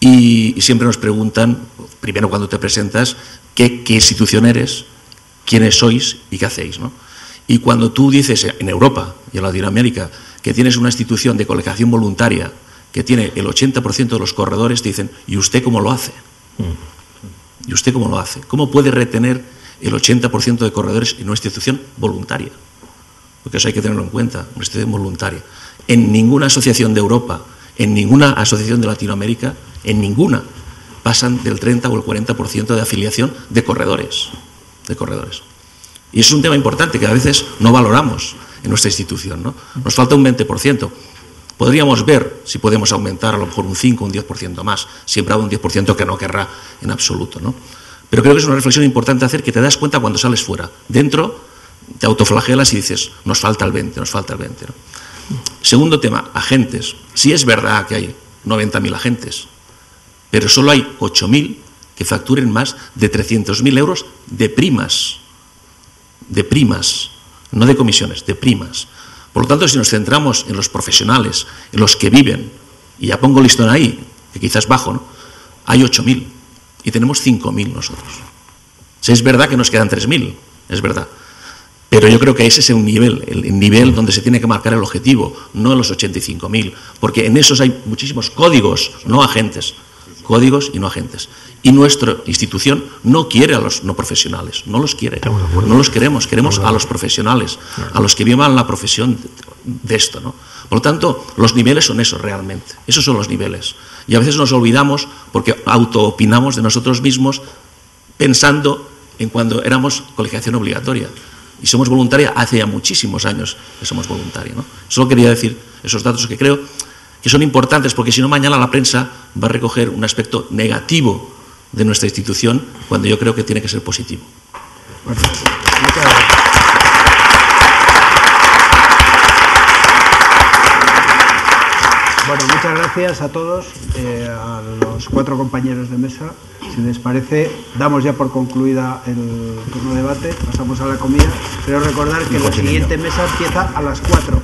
y siempre nos preguntan, primero cuando te presentas, qué institución eres, quiénes sois y qué hacéis, ¿no? Y cuando tú dices en Europa y en Latinoamérica que tienes una institución de colegiación voluntaria que tiene el 80% de los corredores, te dicen, ¿y usted cómo lo hace? ¿Y usted cómo lo hace? ¿Cómo puede retener el 80% de corredores en una institución voluntaria? Porque eso hay que tenerlo en cuenta, una institución voluntaria. En ninguna asociación de Europa, En ninguna asociación de Latinoamérica, en ninguna, pasan del 30 o el 40% de afiliación de corredores. Y es un tema importante que a veces no valoramos en nuestra institución, ¿no? Nos falta un 20%. Podríamos ver si podemos aumentar a lo mejor un 5 o un 10% más. Siempre habrá un 10% que no querrá en absoluto, ¿no? Pero creo que es una reflexión importante hacer, que te das cuenta cuando sales fuera. Dentro te autoflagelas y dices, nos falta el 20, nos falta el 20, ¿no? Segundo tema, agentes. Sí es verdad que hay 90.000 agentes, pero solo hay 8.000 que facturen más de 300.000 euros de primas, no de comisiones, de primas. Por lo tanto, si nos centramos en los profesionales, en los que viven, y ya pongo el listón ahí, que quizás bajo, ¿no? Hay 8.000 y tenemos 5.000 nosotros. Sí, es verdad que nos quedan 3.000, es verdad. Pero yo creo que ese es un nivel, el nivel donde se tiene que marcar el objetivo, no en los 85.000, porque en esos hay muchísimos códigos, no agentes. Códigos y no agentes. Y nuestra institución no quiere a los no profesionales, no los quiere. No los queremos a los profesionales, a los que vivan la profesión de esto, ¿no? Por lo tanto, los niveles son esos realmente, esos son los niveles. Y a veces nos olvidamos porque autoopinamos de nosotros mismos pensando en cuando éramos colegiación obligatoria. Y somos voluntaria hace ya muchísimos años que somos voluntarios, ¿no? Solo quería decir esos datos que creo que son importantes, porque si no mañana la prensa va a recoger un aspecto negativo de nuestra institución, cuando yo creo que tiene que ser positivo. Bueno, muchas gracias. Bueno, muchas gracias a todos, a los 4 compañeros de mesa. Si les parece, damos ya por concluida el turno de debate, pasamos a la comida, pero recordar que la siguiente mesa empieza a las 4.